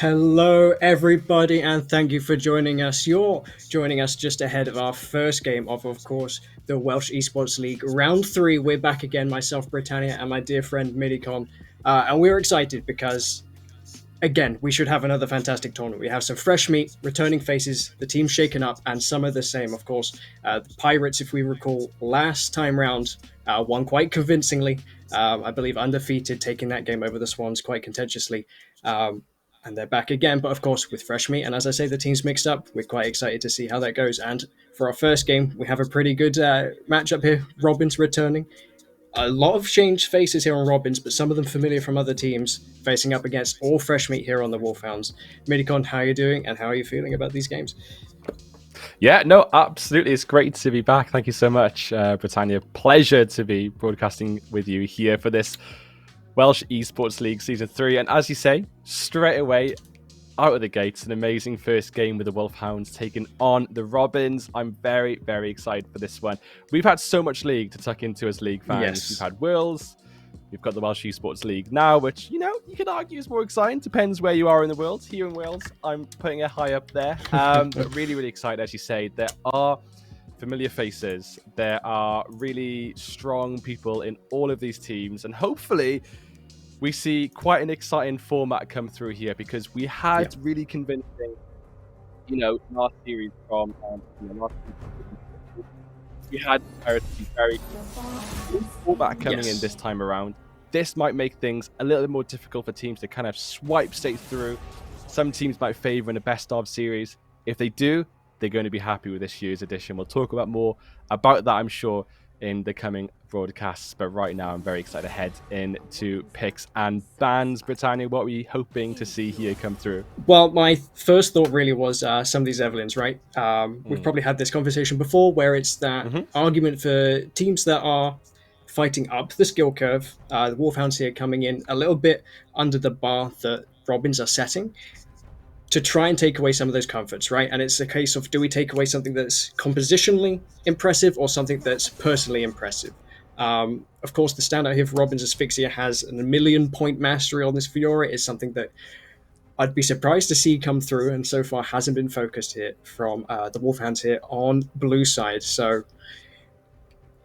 Hello, everybody, and thank you for joining us. You're joining us just ahead of our first game of course, the Welsh Esports League Round 3. We're back again, myself, Britannia, and my dear friend, Midicon. And we're excited because, again, we should have another fantastic tournament. We have some fresh meat, returning faces, the team's shaken up, and some are the same, of course. The Pirates, if we recall, last time round, won quite convincingly. I believe undefeated, taking that game over the Swans quite contentiously. And they're back again, but of course with fresh meat. And as I say, the team's mixed up. We're quite excited to see how that goes. And for our first game, we have a pretty good matchup here. Robins returning. A lot of changed faces here on Robins, but some of them familiar from other teams, facing up against all fresh meat here on the Wolfhounds. Midicon, how are you doing, and how are you feeling about these games? Yeah, no, absolutely. It's great to be back. Thank you so much, Britannia. Pleasure to be broadcasting with you here for this Welsh Esports League Season 3. And as you say, straight away, out of the gates, an amazing first game with the Wolfhounds taking on the Robins. I'm very, very excited for this one. We've had so much league to tuck into as league fans. Yes. We've had Worlds. We've got the Welsh Esports League now, which, you could argue is more exciting. Depends where you are in the world. Here in Wales, I'm putting it high up there. But really, really excited, as you say. There are familiar faces. There are really strong people in all of these teams. And hopefully, we see quite an exciting format come through here, because we had really convincing, last series from last series. We had Pirates be very format coming in this time around. This might make things a little bit more difficult for teams to kind of swipe straight through. Some teams might favor in a best of series. If they do, they're going to be happy with this year's edition. We'll talk about more about that, I'm sure, in the coming broadcasts. But right now, I'm very excited to head into picks and bans. Britannia, what were you hoping to see here come through? Well, my first thought really was some of these Evelyns, right? We've probably had this conversation before, where it's that argument for teams that are fighting up the skill curve. The Wolfhounds here coming in a little bit under the bar that Robins are setting, to try and take away some of those comforts, right? And it's a case of, do we take away something that's compositionally impressive or something that's personally impressive? Of course, the standout here for Robins Asphyxia has a 1,000,000-point mastery on this Fiora. Is something that I'd be surprised to see come through, and so far hasn't been focused here from the Wolfhounds here on blue side. So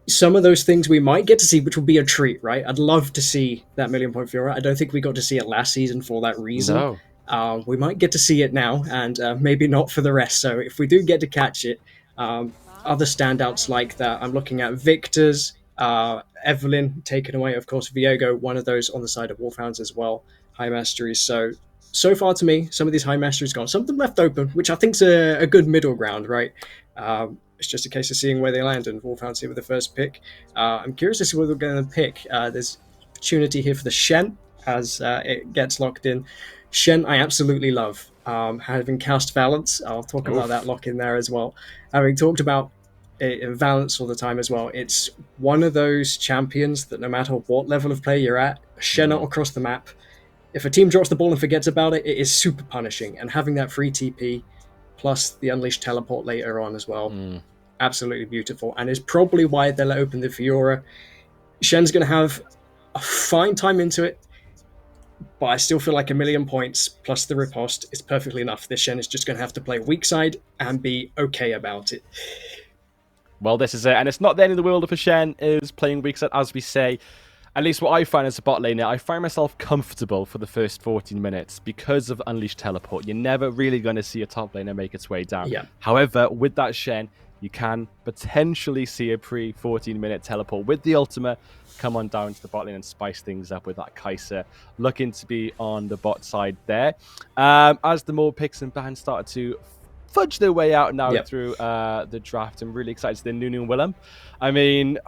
some of those things we might get to see, which will be a treat, right? I'd love to see that 1,000,000-point Fiora. I don't think we got to see it last season for that reason. No. We might get to see it now, and maybe not for the rest. So if we do get to catch it, other standouts like that, I'm looking at Victor's, Evelyn taken away, of course. Viego, one of those on the side of Wolfhounds as well. High masteries. So far to me, some of these high masteries gone. Some of them left open, which I think's a good middle ground, right? It's just a case of seeing where they land, and Wolfhounds here with the first pick. I'm curious to see what they're going to pick. There's opportunity here for the Shen as it gets locked in. Shen, I absolutely love. Having cast Valence, I'll talk about that lock in there as well. Having talked about Valence all the time as well, it's one of those champions that no matter what level of play you're at, Shen out across the map, if a team drops the ball and forgets about it, it is super punishing. And having that free TP plus the Unleashed teleport later on as well, absolutely beautiful. And is probably why they'll open the Fiora. Shen's going to have a fine time into it, but I still feel like 1,000,000 points plus the riposte is perfectly enough. This Shen is just going to have to play weak side and be okay about it. Well, this is it. And it's not the end of the world if a Shen is playing weak side, as we say. At least what I find as a bot laner, I find myself comfortable for the first 14 minutes because of Unleashed Teleport. You're never really going to see a top laner make its way down. Yeah. However, with that Shen, you can potentially see a pre-14-minute teleport with the ultimate come on down to the bot lane and spice things up with that Kai'Sa looking to be on the bot side there. As the more picks and bans started to fudge their way out now through the draft, I'm really excited to see the Nunu and Willem. I mean,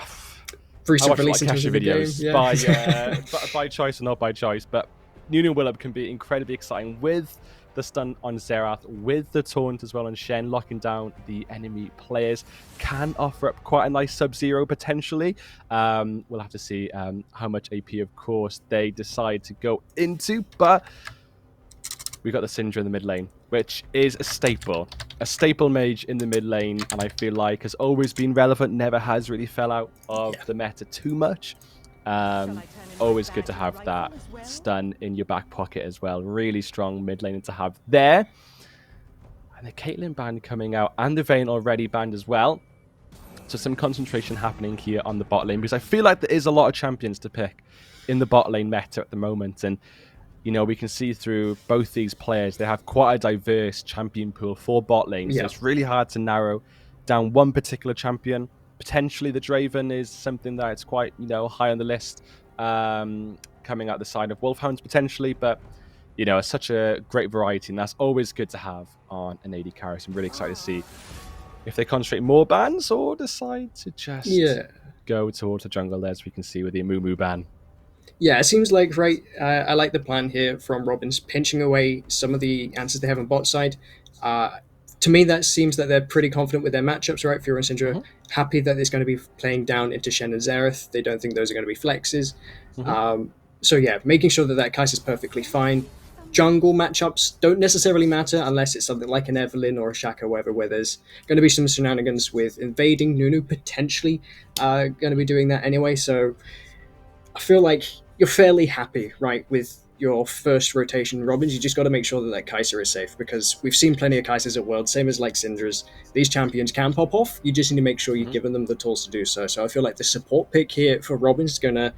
recent release like into the videos game, by choice or not by choice, but Nunu and Willem can be incredibly exciting with the stun on Xerath, with the taunt as well on Shen, locking down the enemy players. Can offer up quite a nice Sub-Zero potentially. We'll have to see how much AP, of course, they decide to go into, but we've got the Syndra in the mid lane, which is a staple mage in the mid lane, and I feel like has always been relevant, never has really fell out of the meta too much. Always good to have that stun in your back pocket as well. Really strong mid lane to have there. And the Caitlyn ban coming out, and the Vayne already banned as well. So some concentration happening here on the bot lane, because I feel like there is a lot of champions to pick in the bot lane meta at the moment. And you know, we can see through both these players, they have quite a diverse champion pool for bot lanes. So it's really hard to narrow down one particular champion. Potentially the Draven is something that it's quite, you know, high on the list, coming out the side of Wolfhounds potentially. But, you know, it's such a great variety, and that's always good to have on an AD carry. So I'm really excited to see if they concentrate more bans or decide to just go towards the jungle, as we can see with the Amumu ban. Yeah, it seems like, right, I like the plan here from Robins, pinching away some of the answers they have on bot side. To me, that seems that they're pretty confident with their matchups, right? Fiora and Syndra, happy that it's going to be playing down into Shen and Xerath. They don't think those are going to be flexes. So yeah, making sure that Kai'Sa is perfectly fine. Jungle matchups don't necessarily matter unless it's something like an Evelyn or a Shaco or whatever, where there's going to be some shenanigans with invading. Nunu potentially going to be doing that anyway, so I feel like you're fairly happy, right, with your first rotation Robins. You just got to make sure that Kai'Sa is safe, because we've seen plenty of Kaisers at Worlds, same as like Syndra's. These champions can pop off. You just need to make sure you're giving them the tools to do so. So I feel like the support pick here for Robins is going to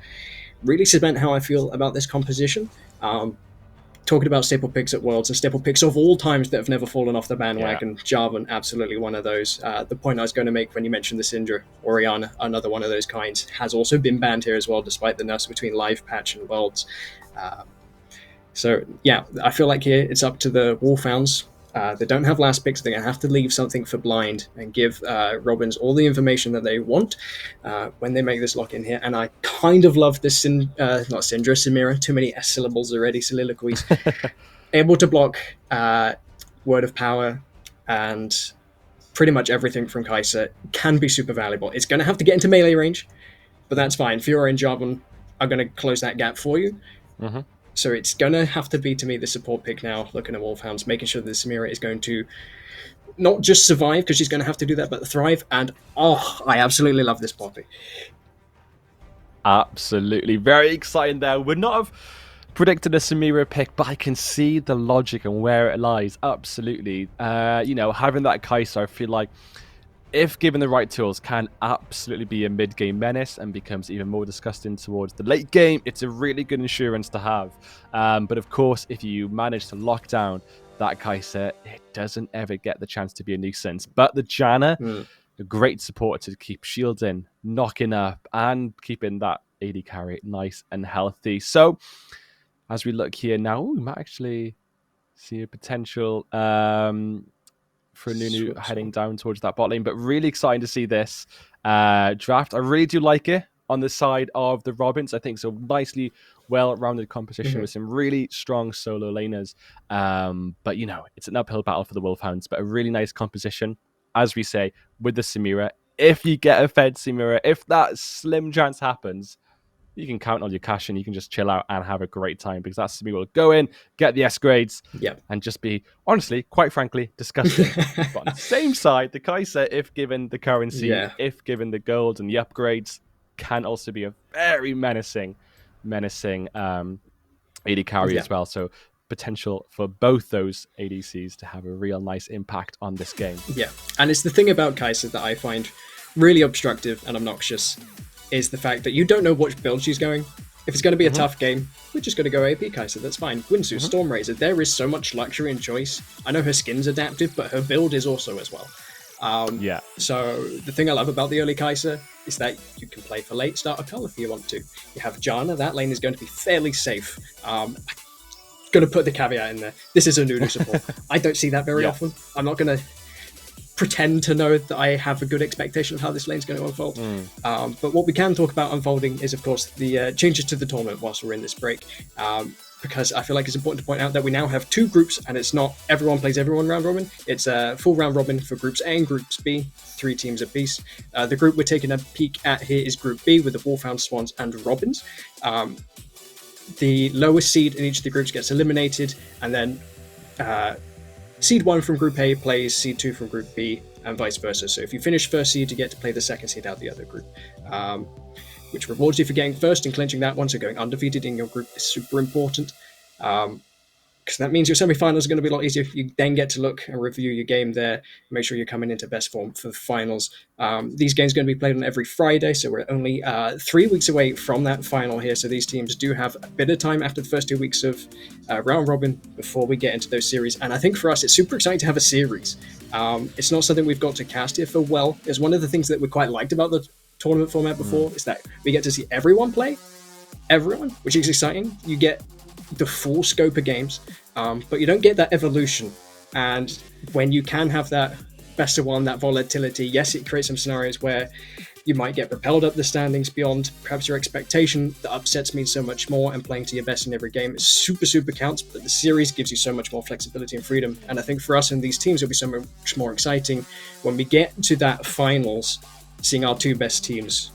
really cement how I feel about this composition. Talking about staple picks at Worlds and staple picks of all times that have never fallen off the bandwagon, Jarvan, absolutely one of those. The point I was going to make when you mentioned the Syndra, Orianna, another one of those kinds, has also been banned here as well, despite the nerfs between Live Patch and Worlds. So yeah, I feel like here it's up to the Wolfhounds. They don't have last picks. They're going to have to leave something for blind and give Robins all the information that they want when they make this lock in here. And I kind of love this, not Syndra, Samira, too many S syllables already, soliloquies. Able to block Word of Power and pretty much everything from Kai'Sa can be super valuable. It's going to have to get into melee range, but that's fine. Fiora and Jarvan are going to close that gap for you. So it's going to have to be, to me, the support pick now, looking at Wolfhounds, making sure that Samira is going to not just survive, because she's going to have to do that, but thrive. And, I absolutely love this Poppy. Absolutely. Very exciting there. Would not have predicted a Samira pick, but I can see the logic and where it lies. Absolutely. You know, having that Kai'Sa, I feel like, if given the right tools, can absolutely be a mid-game menace and becomes even more disgusting towards the late game. It's a really good insurance to have. But of course, if you manage to lock down that Kai'Sa, it doesn't ever get the chance to be a nuisance. But the Janna, a great supporter to keep shielding, knocking up, and keeping that AD carry nice and healthy. So as we look here now, we might actually see a potential for Nunu heading down towards that bot lane, but really exciting to see this draft. I really do like it on the side of the Robins. I think it's a nicely well-rounded composition with some really strong solo laners. But, you know, it's an uphill battle for the Wolfhounds, but a really nice composition, as we say, with the Samira. If you get a fed Samira, if that slim chance happens, you can count on your cash and you can just chill out and have a great time, because that Samira will go in, get the S grades, and just be, honestly, quite frankly, disgusting. But on the same side, the Kai'Sa, if given the currency, if given the gold and the upgrades, can also be a very menacing AD carry as well. So potential for both those ADCs to have a real nice impact on this game. Yeah, and it's the thing about Kai'Sa that I find really obstructive and obnoxious, is the fact that you don't know which build she's going. If it's going to be a tough game, we're just going to go AP Kai'Sa, that's fine. Winsu, Stormrazor, there is so much luxury and choice. I know her skin's adaptive, but her build is also as well. So the thing I love about the early Kai'Sa is that you can play for late, start a cull if you want to. You have Janna, that lane is going to be fairly safe. I'm going to put the caveat in there. This is a Nunu support. I don't see that very often. I'm not going to pretend to know that I have a good expectation of how this lane's going to unfold. But what we can talk about unfolding is, of course, the changes to the tournament whilst we're in this break. Because I feel like it's important to point out that we now have two groups, and it's not everyone plays everyone round robin. It's a full round robin for groups A and groups B, 3 teams apiece. The group we're taking a peek at here is Group B, with the Wolfhound, Swans, and Robins. The lowest seed in each of the groups gets eliminated, and then Seed 1 from Group A plays Seed 2 from Group B, and vice versa. So if you finish first seed, you get to play the second seed out the other group, which rewards you for getting first and clinching that one. So going undefeated in your group is super important, because that means your semi-finals are going to be a lot easier. You then get to look and review your game there, make sure you're coming into best form for the finals. These games are going to be played on every Friday, so we're only 3 weeks away from that final here. So these teams do have a bit of time after the first 2 weeks of round robin before we get into those series. And I think for us, it's super exciting to have a series. It's not something we've got to cast here for well. It's one of the things that we quite liked about the tournament format before, is that we get to see everyone play, which is exciting. You get the full scope of games, but you don't get that evolution. And when you can have that best of one, that volatility, yes, it creates some scenarios where you might get propelled up the standings beyond perhaps your expectation. The upsets mean so much more, and playing to your best in every game is super counts, but the series gives you so much more flexibility and freedom. And I think for us and these teams, it'll be so much more exciting when we get to that finals, seeing our 2 best teams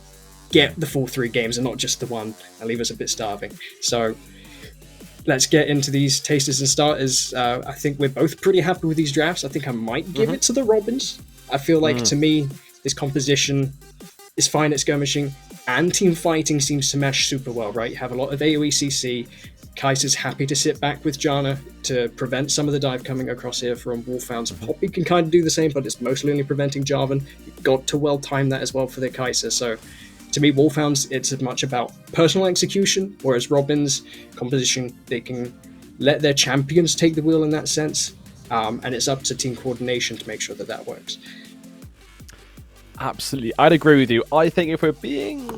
get the full 3 games and not just the one, and leave us a bit starving. So let's get into these tasters and starters. I think we're both pretty happy with these drafts. I think I might give it to the Robins. I feel like, to me, this composition is fine at skirmishing, and team fighting seems to mesh super well, right? You have a lot of AoE CC. Kai'Sa's happy to sit back with Janna to prevent some of the dive coming across here from Wolfhounds. Poppy can kind of do the same, but it's mostly only preventing Jarvan. You've got to well time that as well for the Kai'Sa. So to me, Wolfhounds, it's as much about personal execution, whereas Robins, composition, they can let their champions take the wheel in that sense, and it's up to team coordination to make sure that that works. Absolutely, I'd agree with you. I think if we're going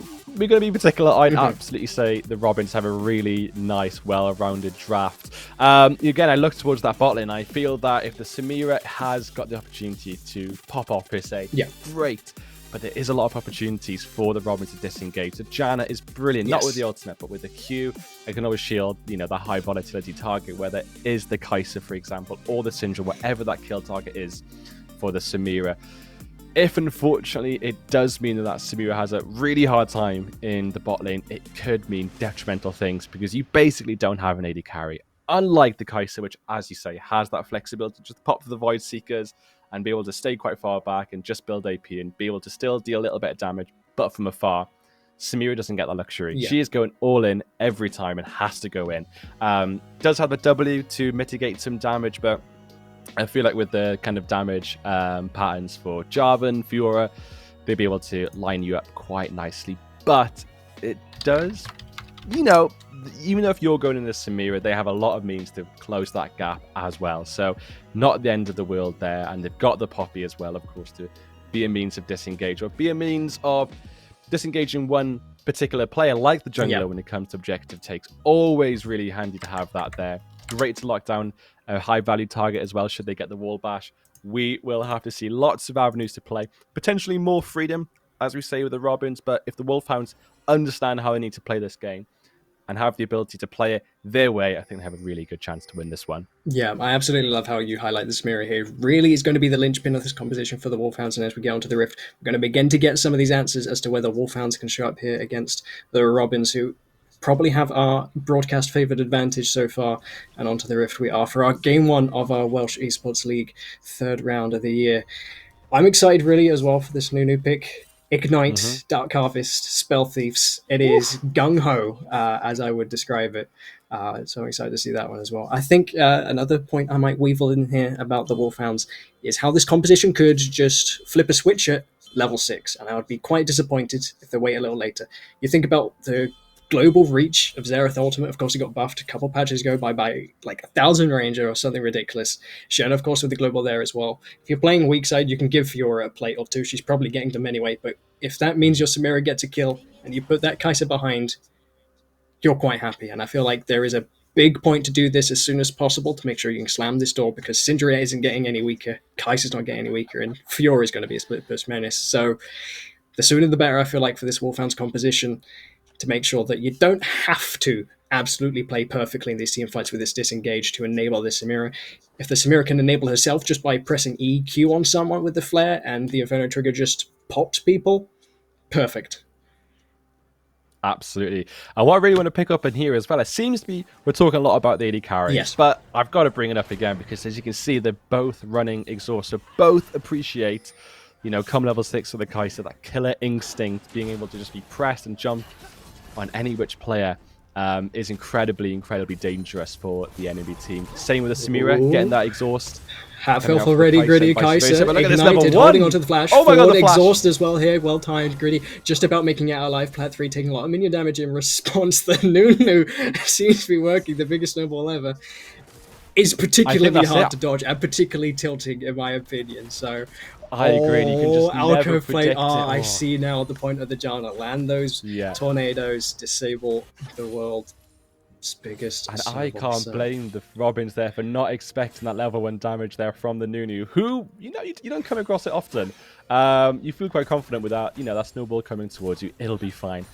to be particular, I'd absolutely say the Robins have a really nice, well-rounded draft. Again, I look towards that bot lane. I feel that if the Samira has got the opportunity to pop off per se, great. But there is a lot of opportunities for the Robin to disengage. The Janna is brilliant, not with the ultimate, but with the Q. It can always shield, the high volatility target, whether it is the Kai'Sa, for example, or the Syndra, whatever that kill target is for the Samira. If, unfortunately, it does mean that Samira has a really hard time in the bot lane, it could mean detrimental things, because you basically don't have an AD carry. Unlike the Kai'Sa, which, as you say, has that flexibility to just pop for the Void Seekers and be able to stay quite far back and just build AP and be able to still deal a little bit of damage, but from afar. Samira doesn't get that luxury. She is going all in every time and has to go in. Does have the W to mitigate some damage, but I feel like with the kind of damage patterns for Jarvan, Fiora, they'll be able to line you up quite nicely. But it does, even though if you're going into Samira, they have a lot of means to close that gap as well. So not the end of the world there. And they've got the Poppy as well, of course, to be a means of disengage or be a means of disengaging one particular player like the jungler when it comes to objective takes. Always really handy to have that there. Great to lock down a high value target as well should they get the wall bash. We will have to see lots of avenues to play, potentially more freedom, as we say with the Robins, but if the Wolfhounds understand how they need to play this game and have the ability to play it their way, I think they have a really good chance to win this one. Yeah, I absolutely love how you highlight the Samira here. Really is going to be the linchpin of this composition for the Wolfhounds, and as we get onto the Rift, we're going to begin to get some of these answers as to whether Wolfhounds can show up here against the Robins, who probably have our broadcast favoured advantage so far. And onto the Rift we are for our Game 1 of our Welsh Esports League 3rd round of the year. I'm excited really as well for this new pick. Ignite, Dark Harvest, Spell Thieves. It is gung-ho, as I would describe it. So I'm excited to see that one as well. I think another point I might weevil in here about the Wolfhounds is how this composition could just flip a switch at level 6, and I would be quite disappointed if they wait a little later. You think about the global reach of Xerath Ultimate. Of course, he got buffed a couple patches ago by like 1,000 Ranger or something ridiculous. Shen, of course, with the global there as well. If you're playing weak side, you can give Fiora a plate or two. She's probably getting them anyway, but if that means your Samira gets a kill and you put that Kai'Sa behind, you're quite happy. And I feel like there is a big point to do this as soon as possible to make sure you can slam this door, because Syndra isn't getting any weaker, Kai'Sa's not getting any weaker, and Fiora is going to be a split burst menace. So the sooner the better, I feel like, for this Wolfhounds composition, to make sure that you don't have to absolutely play perfectly in these team fights with this disengage to enable this Samira. If the Samira can enable herself just by pressing EQ on someone with the flare and the Inferno trigger just pops people, perfect. Absolutely. And what I really want to pick up in here as well, it seems to be we're talking a lot about the AD carries, but I've got to bring it up again because as you can see, they're both running exhaust, so both appreciate, you know, come level 6 with the Kai'Sa, that killer instinct, being able to just be pressed and jump on any which player is incredibly dangerous for the enemy team. Same with the Samira, getting that exhaust. Half health already, Gritty. Kai'Sa ignited, holding onto the flash. Oh my god, the flash. Exhaust as well here, well timed. Gritty just about making it out alive. Plat 3 taking a lot of minion damage in response. The Nunu seems to be working, the biggest snowball ever. Is particularly hard to dodge and particularly tilting, in my opinion. So I agree. You can just never predict it. I see now the point of the Janna. Land those tornadoes, disable the world's biggest. And I can't blame the Robins there for not expecting that level 1 damage there from the Nunu, who, you know, you don't come across it often. You feel quite confident with that, you know, that snowball coming towards you. It'll be fine.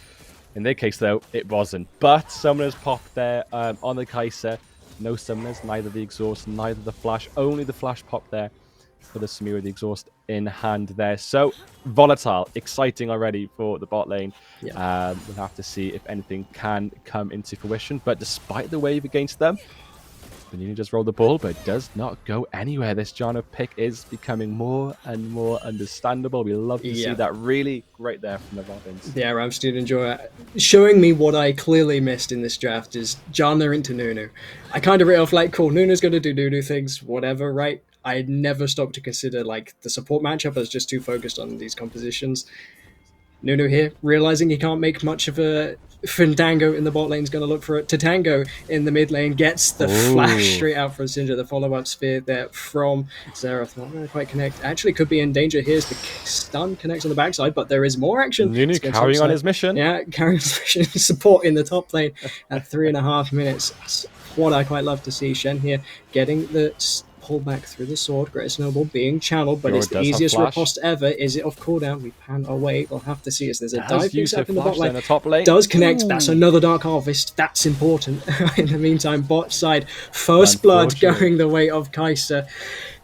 In their case, though, it wasn't. But Summoners popped there on the Kai'Sa. No Summoners, neither the exhaust, neither the flash. Only the flash pop there for the Samira, the exhaust in hand there. So volatile, exciting already for the bot lane. We'll have to see if anything can come into fruition. But despite the wave against them, Benini just rolled the ball, but it does not go anywhere. This Janna pick is becoming more and more understandable. We love to see that. Really great there from the Robins. Yeah, I'm still enjoying it. Showing me what I clearly missed in this draft is Janna into Nunu. I kind of wrote off like, cool, Nunu's going to do Nunu things, whatever, right? I never stopped to consider like the support matchup. I was just too focused on these compositions. Nunu here, realizing he can't make much of a Fandango in the bot lane, is going to look for it. Tatango in the mid lane gets the flash straight out from Syndra. The follow-up spear there from Xerath. Not going to quite connect. Actually could be in danger. Here's the stun, connects on the backside, but there is more action. Nunu carrying on his mission. Yeah, carrying his mission. Support in the top lane at 3.5 minutes. That's what I quite love to see. Shen here getting the pull back through the sword. Great Snowball being channeled, but it's the easiest riposte ever. Is it off cooldown? We pan away. We'll have to see as there's a dive picks up in the bot lane. Top lane. Does connect. That's another Dark Harvest. That's important. In the meantime, bot side, first blood going the way of Kai'Sa.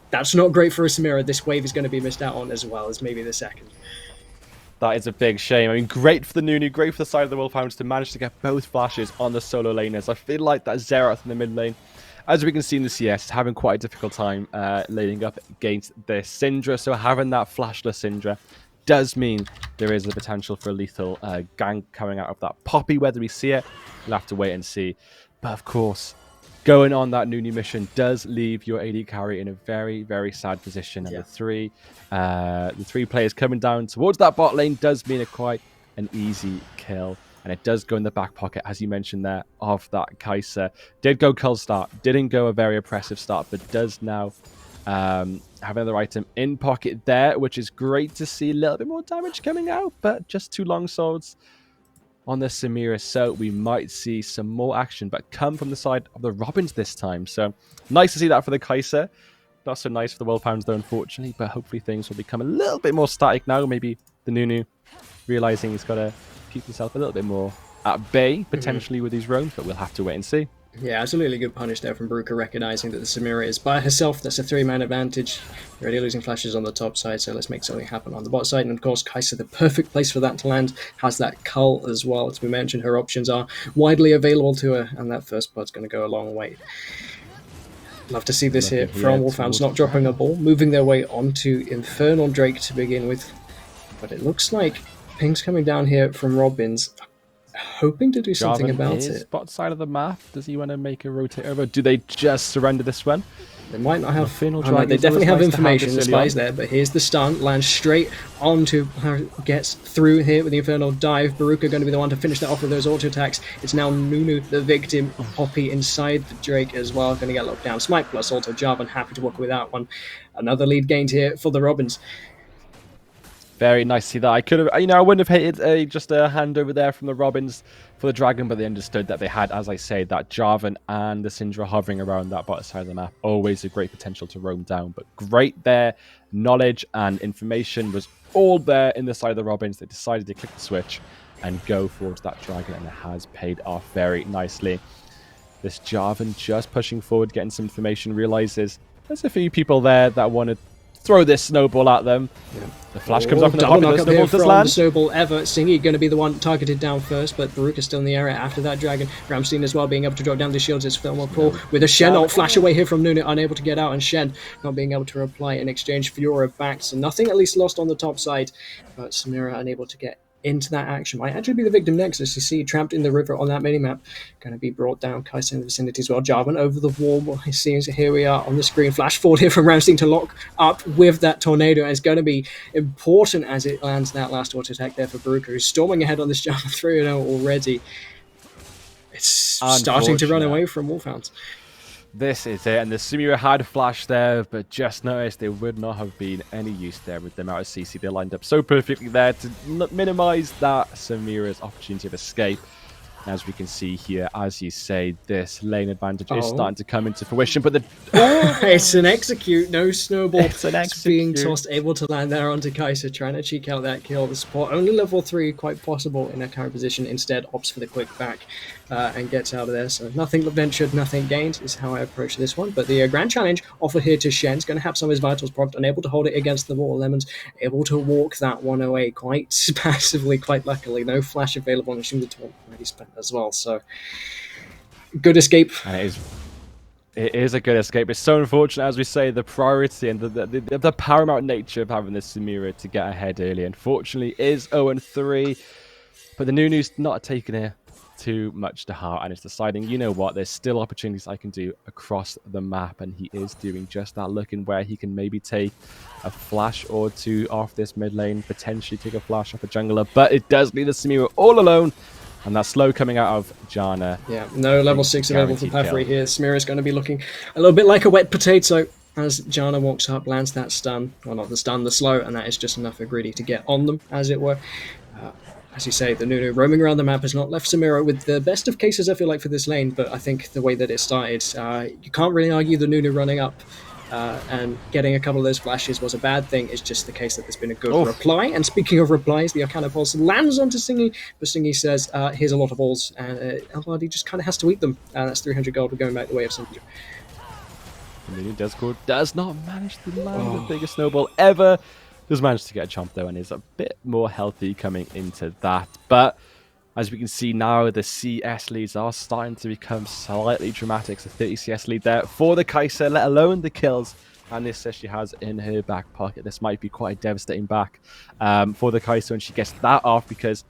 That's not great for a Samira. This wave is going to be missed out on as well as maybe the second. That is a big shame. I mean, great for the Nunu, great for the side of the Wolfhounds to manage to get both flashes on the solo laners. I feel like that Xerath in the mid lane, as we can see in the CS, is having quite a difficult time laying up against the Syndra. So having that flashless Syndra does mean there is a potential for a lethal gank coming out of that Poppy. Whether we see it, we'll have to wait and see. But of course, going on that Nunu mission does leave your AD carry in a very, very sad position. And the three players coming down towards that bot lane does mean quite an easy kill. And it does go in the back pocket, as you mentioned there, of that Kai'Sa. Did go cold start, didn't go a very oppressive start, but does now have another item in pocket there, which is great to see. A little bit more damage coming out, but just 2 long swords on the Samira, so we might see some more action, but come from the side of the Robins this time. So nice to see that for the Kai'Sa. Not so nice for the Wolfhounds though, unfortunately, but hopefully things will become a little bit more static now. Maybe the Nunu realizing he's got to keep himself a little bit more at bay, potentially with these roams, but we'll have to wait and see. Yeah, absolutely good punish there from Bruker, recognizing that the Samira is by herself. That's a 3-man advantage. Already losing flashes on the top side, so let's make something happen on the bot side. And of course, Kai'Sa, the perfect place for that to land, has that cull as well. As we mentioned, her options are widely available to her, and that first blood's going to go a long way. Love to see this here from Wolfhounds, not dropping a ball, moving their way onto Infernal Drake to begin with. But it looks like ping's coming down here from Robins, hoping to do something about it. Bot side of the map. Does he want to make a rotate over? Do they just surrender this one? They might not have. Oh, no, they definitely have information. The spy's there, but here's the stun. Lands straight onto. Gets through here with the Infernal Dive. Baruka going to be the one to finish that off with those auto attacks. It's now Nunu, the victim. Poppy inside the Drake as well. Going to get locked down. Smite plus also Jarvan happy to work with that one. Another lead gained here for the Robins. Very nice to see that. I could have, I wouldn't have hated just a hand over there from the Robins for the Dragon, but they understood that they had, as I say, that Jarvan and the Syndra hovering around that bottom side of the map. Always a great potential to roam down, but great there. Knowledge and information was all there in the side of the Robins. They decided to click the switch and go towards that Dragon, and it has paid off very nicely. This Jarvan just pushing forward, getting some information, realizes there's a few people there that want to throw this snowball at them. Yeah. The flash comes off in the pocket. The snowball does land. The snowball ever. Singy going to be the one targeted down first, but Baruka's still in the area after that Dragon. Ramstein as well being able to drop down the shields. It's Thermal Pull with a Shen ult flash away here from Nunu, unable to get out, and Shen not being able to reply in exchange. Fiora back, so nothing at least lost on the top side, but Samira unable to get into that action. Might actually be the victim next, as you see, trapped in the river on that minimap. Going to be brought down. Kai'Sa in the vicinity as well. Jarvan over the wall. Well, it seems here we are on the screen. Flash forward here from Ramstein to lock up with that tornado. And it's going to be important as it lands that last auto attack there for Baruka, who's storming ahead on this Jarvan 3-0 already. It's starting to run away from Wolfhounds. This is it, and the Samira had flash there, but just noticed there would not have been any use there with the amount of CC they lined up so perfectly there to minimize that Samira's opportunity of escape. As we can see here, as you say, this lane advantage is starting to come into fruition, but it's an execute, no snowball. It's an execute. Being tossed, able to land there onto Kai'Sa, trying to cheek out that kill. The support only level 3, quite possible in a current position. Instead, opts for the quick back and gets out of there. So nothing ventured, nothing gained is how I approach this one. But the grand challenge offered here to Shen's going to have some of his vitals propped, unable to hold it against the wall. Lemons able to walk that one away quite passively, quite luckily. No flash available, and assume the taunt already spent as well. So good escape. And it is a good escape. It's so unfortunate, as we say, the priority and the paramount nature of having this Samira to get ahead early, unfortunately, is 0-3. But the Nunu's not taking it too much to heart, and it's deciding, you know what, there's still opportunities I can do across the map, and he is doing just that, looking where he can maybe take a flash or two off this mid lane, potentially take a flash off a jungler, but it does leave the Samira all alone. And that slow coming out of Janna. Yeah, no level 6 available for Pafri here. Samira's going to be looking a little bit like a wet potato as Janna walks up, lands that stun. Well, not the stun, the slow, and that is just enough for Greedy to get on them, as it were. As you say, the Nunu roaming around the map has not left Samira with the best of cases, I feel like, for this lane, but I think the way that it started, you can't really argue the Nunu running up and getting a couple of those flashes was a bad thing. It's just the case that there's been a good reply. And speaking of replies, the Arcana Pulse lands onto Singy, but Singy says, here's a lot of balls, and LRD just kind of has to eat them. That's 300 gold. We're going back the way of Singy. Does not manage to land the biggest snowball ever. Does manage to get a chomp, though, and is a bit more healthy coming into that. But as we can see now, the CS leads are starting to become slightly dramatic. So 30 CS lead there for the Kai'Sa, let alone the kills. And this says she has in her back pocket. This might be quite a devastating back for the Kai'Sa when she gets that off, because,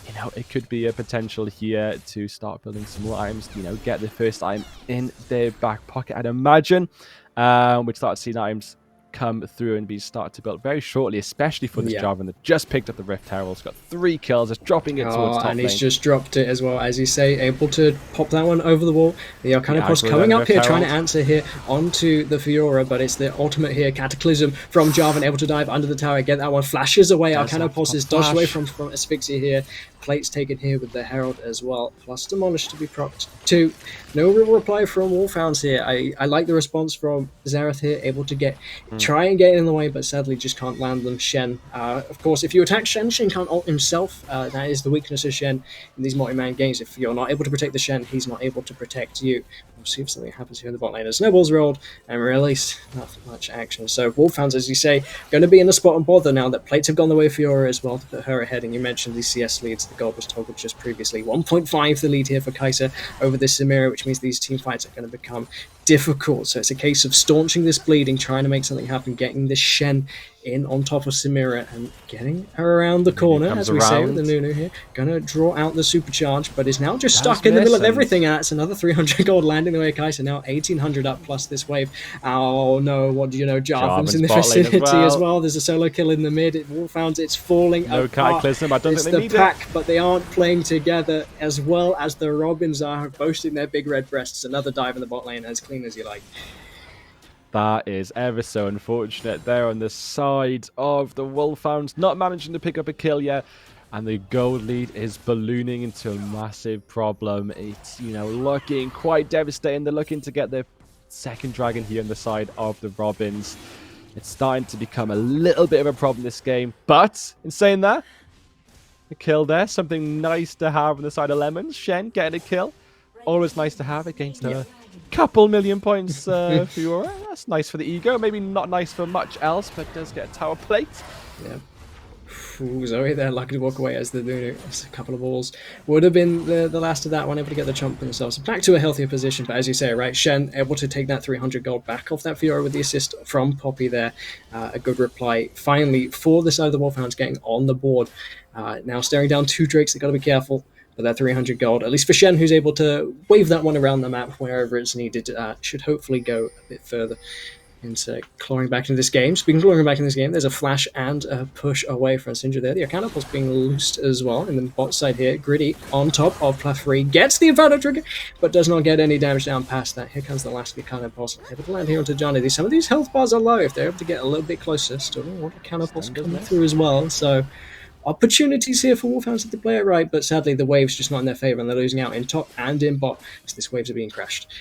you know, it could be a potential here to start building some more items, you know, get the first item in their back pocket, I'd imagine. We start seeing items come through and be started to build very shortly, especially for this Jarvan that just picked up the Rift Herald. He's got 3 kills, just dropping it towards top and he's lane. just dropped it as well, as you say, able to pop that one over the wall. The Arcana coming up here, trying to answer here onto the Fiora, but it's the ultimate here, Cataclysm from Jarvan, able to dive under the tower, get that one, flashes away. Arcana is dodged away from Asphyxia here. Plates taken here with the Herald as well, plus Demolish to be propped too. No real reply from Wolfhounds here. I like the response from Xerath here, able to try and get in the way, but sadly just can't land them. Shen, of course, if you attack Shen, Shen can't ult himself. That is the weakness of Shen in these multi-man games. If you're not able to protect the Shen, he's not able to protect you. We'll see if something happens here in the bot lane. As snowballs rolled and release, not much action. So Wolfhounds, as you say, going to be in the spot and bother now that plates have gone the way of Fiora as well to put her ahead. And you mentioned the CS leads. The goal was toggled just previously. 1.5 the lead here for Kai'Sa over this Samira, which means these team fights are going to become difficult. So it's a case of staunching this bleeding, trying to make something happen, getting this Shen in on top of Samira and getting her around the corner, as we say with the Nunu here. Gonna draw out the supercharge, but is now just stuck in the middle of everything, and that's another 300 gold landing the way of Kai'Sa. Now 1800 up plus this wave. Oh no, what do you know? Jarvan's in the vicinity as well. There's a solo kill in the mid. Wolfhounds, it's falling apart. Cataclysm, I don't think they need pack, but they aren't playing together as well as the Robins are, boasting their big red breasts. Another dive in the bot lane, as clean as you like. That is ever so unfortunate there on the side of the Wolfhounds, not managing to pick up a kill yet, and the gold lead is ballooning into a massive problem. It's, looking quite devastating. They're looking to get their second dragon here on the side of the Robins. It's starting to become a little bit of a problem this game, but in saying that, a kill there, something nice to have on the side of Lemons. Shen getting a kill, always nice to have against a couple million points for Fiora. That's nice for the ego. Maybe not nice for much else, but does get a tower plate. Yeah. Ooh, Zoe there, lucky to walk away as the Nunu. It's a couple of balls. Would have been the last of that one, able to get the chump themselves. Back to a healthier position, but as you say, right, Shen able to take that 300 gold back off that Fiora with the assist from Poppy there. A good reply finally for the side of the Wolfhounds getting on the board. Now staring down 2 Drakes, they've got to be careful. But that 300 gold, at least for Shen, who's able to wave that one around the map wherever it's needed, should hopefully go a bit further into clawing back into this game. Speaking of clawing back in this game, there's a flash and a push away from Syndra there. The Arcanapul's being loosed as well. And then the bot side here, Gritty on top of Plafree, gets the Inferno trigger, but does not get any damage down past that. Here comes the last Arcanapul's able to land here onto Johnny. Some of these health bars are low. If they're able to get a little bit closer, still don't want Arcanapul's coming through as well. So opportunities here for Wolfhounds if they play it right, but sadly the wave's just not in their favour and they're losing out in top and in bot as these waves are being crashed.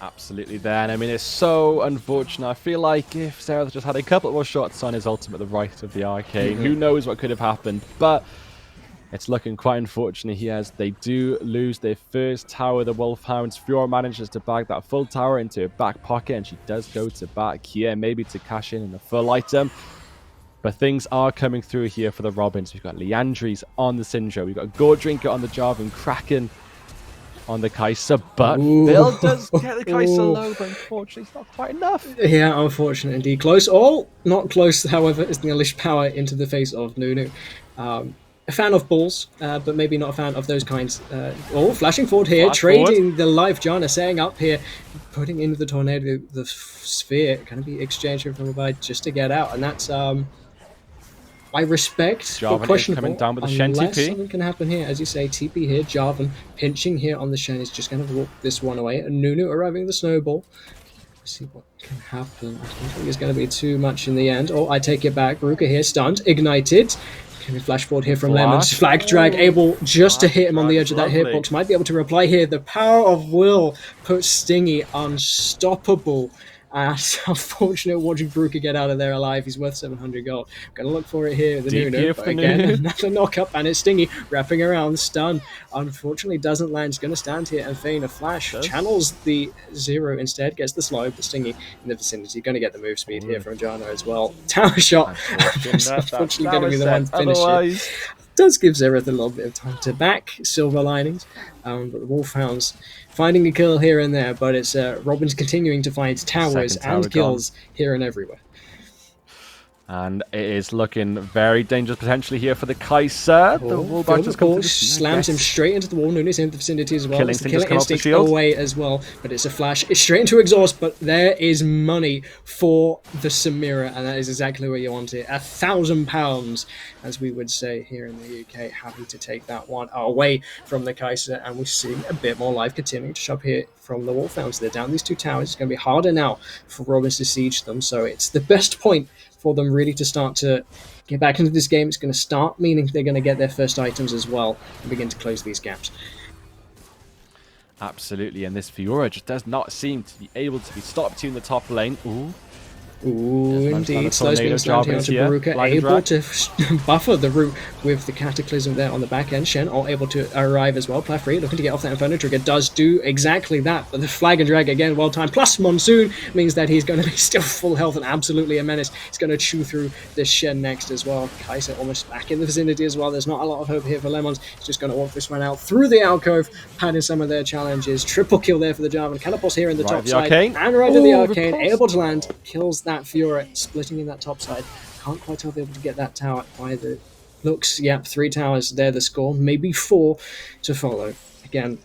Absolutely there, and I mean it's so unfortunate. I feel like if Xerath just had a couple more shots on his ultimate the right of the arcane, who knows what could have happened, but it's looking quite unfortunate here as they do lose their first tower. The Wolfhounds, Fiora manages to bag that full tower into her back pocket, and she does go to back here, maybe to cash in a full item. But things are coming through here for the Robins. We've got Liandry's on the Syndra. We've got Goredrinker on the Jarvan. Kraken on the Kai'Sa. But Bill does get the Kai'Sa low, but unfortunately it's not quite enough. Yeah, unfortunate indeed. Close. Oh, not close, however, is the unleashed power into the face of Nunu. A fan of balls, but maybe not a fan of those kinds. Flashing forward here, trading the life Janna, setting up here, putting into the tornado, the sphere, going to be exchanged from above just to get out. And that's... I respect Jarvan but questionable, coming down with the Shen unless TP. Something can happen here. As you say, TP here, Jarvan pinching here on the Shen is just going to walk this one away. And Nunu arriving the snowball. Let's see what can happen. I don't think it's going to be too much in the end. Oh, I take it back. Ruka here, stunned, ignited. Can we flash forward here from Lemons? Flag drag able just to hit him on the edge of that hitbox. Might be able to reply here. The power of will puts Stingy unstoppable. It's unfortunate watching Bruker get out of there alive. He's worth 700 gold. Gonna look for it here. The Nunu, but again, another knock up, and it's Stingy wrapping around. Stun, unfortunately, doesn't land. He's gonna stand here and feign a flash. Channels the 0 instead. Gets the slow, but Stingy in the vicinity. Gonna get the move speed here from Janna as well. Tower shot. Unfortunately, gonna be the one to finish it. Does give Xerath a little bit of time to back. Silver linings, but the Wolfhounds finding a kill here and there, but it's Robins continuing to find towers and kills here and everywhere. And it is looking very dangerous potentially here for the Kai'Sa. The wall bug just slams him straight into the wall. Nunu's in the vicinity as well. Killing It's the Killing Instinct away as well, but it's a flash. It's straight into exhaust, but there is money for the Samira, and that is exactly where you want it. £1,000, as we would say here in the UK. Happy to take that one away from the Kai'Sa, and we're seeing a bit more life continuing to shove here from the Wolfhounds. They're down these two towers. It's going to be harder now for Robins to siege them, so it's the best point for them really to start to get back into this game. It's going to start meaning they're going to get their first items as well and begin to close these gaps. Absolutely, and this Fiora just does not seem to be able to be stopped in the top lane. Ooh, indeed. Slows being slammed here onto Baruka, able to buffer the route with the Cataclysm there on the back end. Shen all able to arrive as well. Plafree looking to get off that Inferno Trigger, does do exactly that, but the Flag and Drag again, well timed, plus Monsoon means that he's going to be still full health and absolutely a menace. He's going to chew through this Shen next as well. Kai'Sa almost back in the vicinity as well. There's not a lot of hope here for Lemons. He's just going to walk this one out through the alcove, padding some of their challenges. Triple kill there for the Jarvan. Catapults here in the top side, and right to the Arcane, able to land, kills that Fiora, splitting in that top side. Can't quite be able to get that tower either. Looks, yep, 3 towers there, the score. Maybe 4 to follow. Again,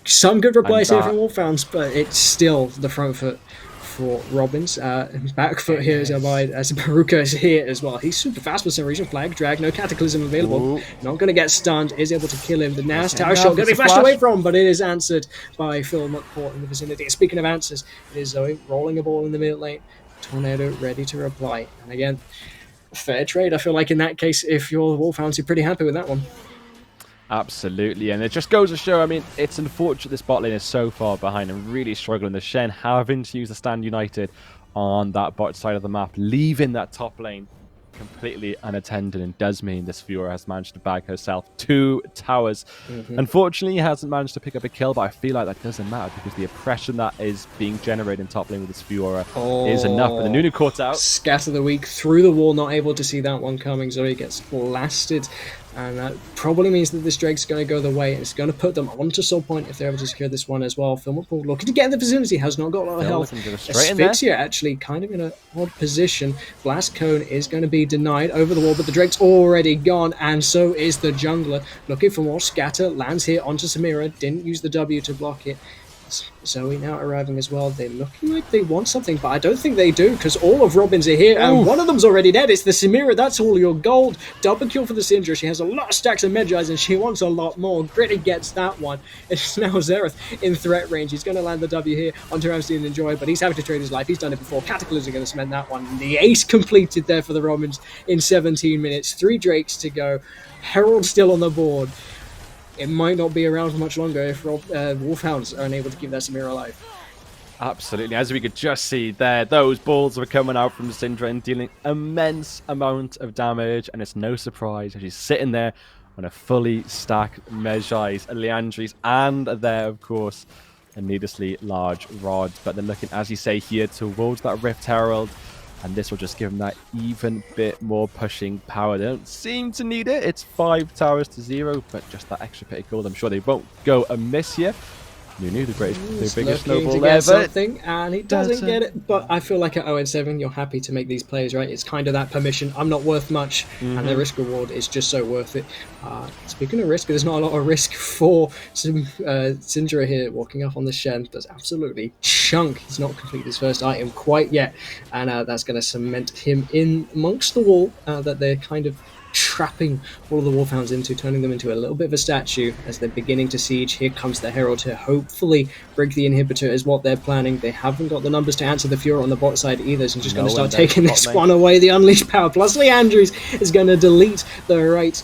some good replies here from Wolfhounds, but it's still the front foot for Robins. Back foot here is Abide, as Baruka is here as well. He's super fast for some reason. Flag, drag, no Cataclysm available. Not going to get stunned, is able to kill him. The Naz tower shot going to be flashed away from, but it is answered by Phil McCourt in the vicinity. And speaking of answers, it is Zoe rolling a ball in the mid lane. Tornado ready to reply. And again, fair trade. I feel like in that case, if you're the Wolfhounds, you're pretty happy with that one. Absolutely, and it just goes to show, I mean, it's unfortunate this bot lane is so far behind and really struggling. The Shen having to use the Stand United on that bot side of the map, leaving that top lane completely unattended, and does mean this Fiora has managed to bag herself 2 towers. Unfortunately, he hasn't managed to pick up a kill, but I feel like that doesn't matter because the oppression that is being generated in top lane with this Fiora is enough. But the Nunu caught out. Scatter the weak through the wall, not able to see that one coming. Zoe gets blasted, and that probably means that this Drake's going to go the way, and it's going to put them onto Soul Point if they're able to secure this one as well. Philmore looking to get in the vicinity, has not got a lot of health. Asphyxia actually kind of in an odd position. Blast Cone is going to be denied over the wall, but the Drake's already gone, and so is the jungler. Looking for more scatter, lands here onto Samira, didn't use the W to block it. Zoe now arriving as well. They're looking like they want something, but I don't think they do, because all of Robins are here, and one of them's already dead. It's the Samira. That's all your gold. Double kill for the Syndra. She has a lot of stacks of Medjais, and she wants a lot more. Gritty gets that one. It's now Xerath in threat range. He's going to land the W here onto Ramstein and Joy, but he's having to trade his life. He's done it before. Cataclysm are going to cement that one. The ace completed there for the Robins in 17 minutes. 3 Drakes to go. Herald still on the board. It might not be around for much longer if Wolfhounds are unable to keep that Samira alive. Absolutely. As we could just see there, those balls were coming out from Syndra and dealing immense amount of damage. And it's no surprise as she's sitting there on a fully stacked Medjais, Liandry's, and there, of course, a needlessly large rod. But they're looking, as you say here, towards that Rift Herald. And this will just give them that even bit more pushing power. They don't seem to need it. It's 5 towers to 0, but just that extra bit of gold, I'm sure they won't go amiss here. Nunu, the biggest snowball ever. Something, and he doesn't get it. But I feel like at 0-7, you're happy to make these plays, right? It's kind of that permission. I'm not worth much, and the risk reward is just so worth it. Speaking of risk, there's not a lot of risk for Syndra here. Walking up on the Shen does absolutely chunk. He's not completed his first item quite yet, and that's going to cement him in amongst the wall that they're kind of trapping all of the Wolfhounds into, turning them into a little bit of a statue as they're beginning to siege. Here comes the Herald to hopefully break the inhibitor is what they're planning. They haven't got the numbers to answer the Fiora on the bot side either, so I'm just going to start taking this one away. The Unleashed Power plus Liandry's is going to delete the right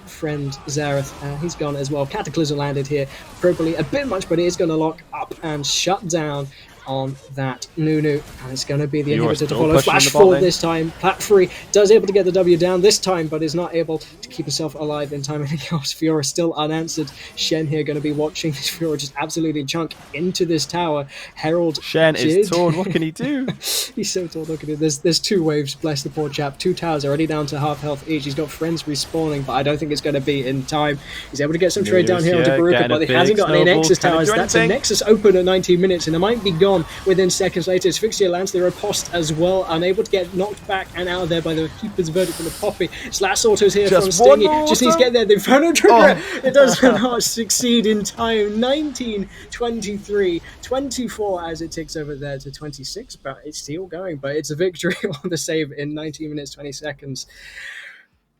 friend Xerath. He's gone as well. Cataclysm landed here, probably a bit much, but it is going to lock up and shut down on that Nunu, and it's going to be the inhibitor to follow. Flash forward this time. Plafree does able to get the W down this time, but is not able to keep himself alive in time. Anything else? Fiora still unanswered. Shen here going to be watching this Fiora just absolutely chunk into this tower. Herald Shen is torn. What can he do? He's so tall. Look at it. There's 2 waves. Bless the poor chap. 2 towers already down to half health each. He's got friends respawning, but I don't think it's going to be in time. He's able to get some trade down here onto Baruka, but he hasn't got any Nexus towers. That's a Nexus open at 19 minutes, and it might be gone on within seconds later. Asphyxia lands the riposte as well, unable to get knocked back and out of there by the keeper's verdict from the Poppy. Slash autos here from Stingy. Just needs to get there. The Inferno Trigger. It does not succeed in time. 19, 23, 24 as it ticks over there to 26, but it's still going. But it's a victory on the save in 19 minutes, 20 seconds.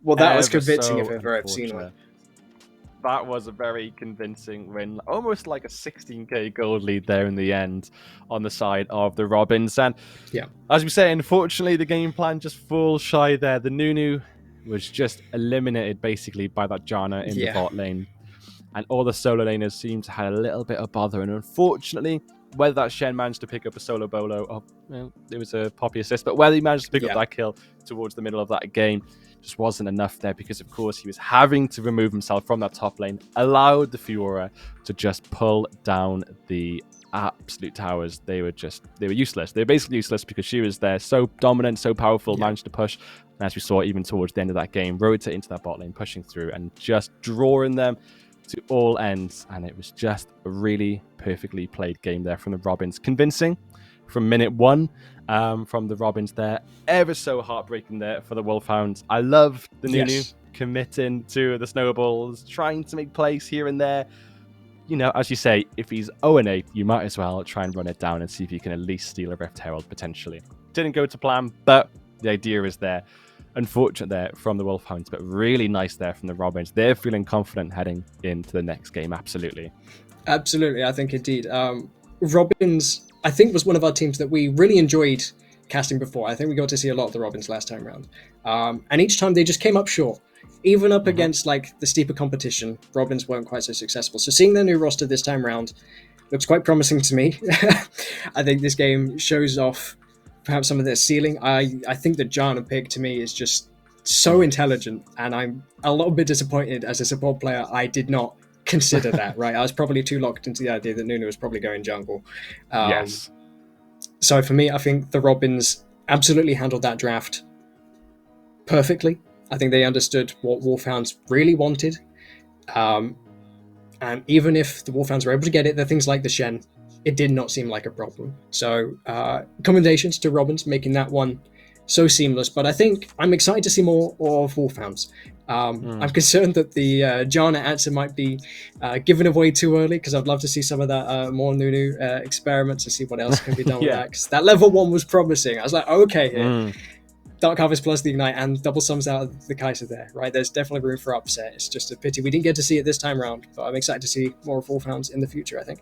Well, that was convincing if ever I've seen one. That was a very convincing win, almost like a 16k gold lead there in the end on the side of the Robins. And as we say, unfortunately, the game plan just falls shy there. The Nunu was just eliminated basically by that Janna in the bot lane. And all the solo laners seemed to have a little bit of bother. And unfortunately, whether that Shen managed to pick up a solo bolo, or well, it was a Poppy assist, but whether he managed to pick up that kill towards the middle of that game just wasn't enough there, because of course he was having to remove himself from that top lane, allowed the Fiora to just pull down the absolute towers. They were useless. They were basically useless because she was there, so dominant, so powerful, managed to push. And as we saw even towards the end of that game, rotate into that bot lane, pushing through and just drawing them to all ends. And it was just a really perfectly played game there from the Robins. Convincing from minute one. From the Robins there, ever so heartbreaking there for the Wolfhounds. I love the Nunu committing to the snowballs, trying to make plays here and there. You know, as you say, if he's 0-8, you might as well try and run it down and see if you can at least steal a Rift Herald potentially. Didn't go to plan, but the idea is there. Unfortunate there from the Wolfhounds, but really nice there from the Robins. They're feeling confident heading into the next game. Absolutely, I think indeed. Robins, I think, was one of our teams that we really enjoyed casting before. I think we got to see a lot of the Robins last time around. And each time they just came up short. Even up against like the steeper competition, Robins weren't quite so successful. So seeing their new roster this time around looks quite promising to me. I think this game shows off perhaps some of their ceiling. I think the Janna pick to me is just so intelligent, and I'm a little bit disappointed as a support player. I did not consider that, right? I was probably too locked into the idea that Nunu was probably going jungle. Yes. So for me, I think the Robins absolutely handled that draft perfectly. I think they understood what Wolfhounds really wanted. And even if the Wolfhounds were able to get it, the things like the Shen, it did not seem like a problem. So commendations to Robins making that one so seamless. But I think I'm excited to see more of Wolfhounds. I'm concerned that the Janna answer might be given away too early, because I'd love to see some of that more Nunu experiments and see what else can be done with that. Because that level 1 was promising. I was like, okay, here. Dark Harvest plus the Ignite and double sums out of the Kai'Sa there, right? There's definitely room for upset. It's just a pity we didn't get to see it this time around, but I'm excited to see more of Wolfhounds in the future, I think.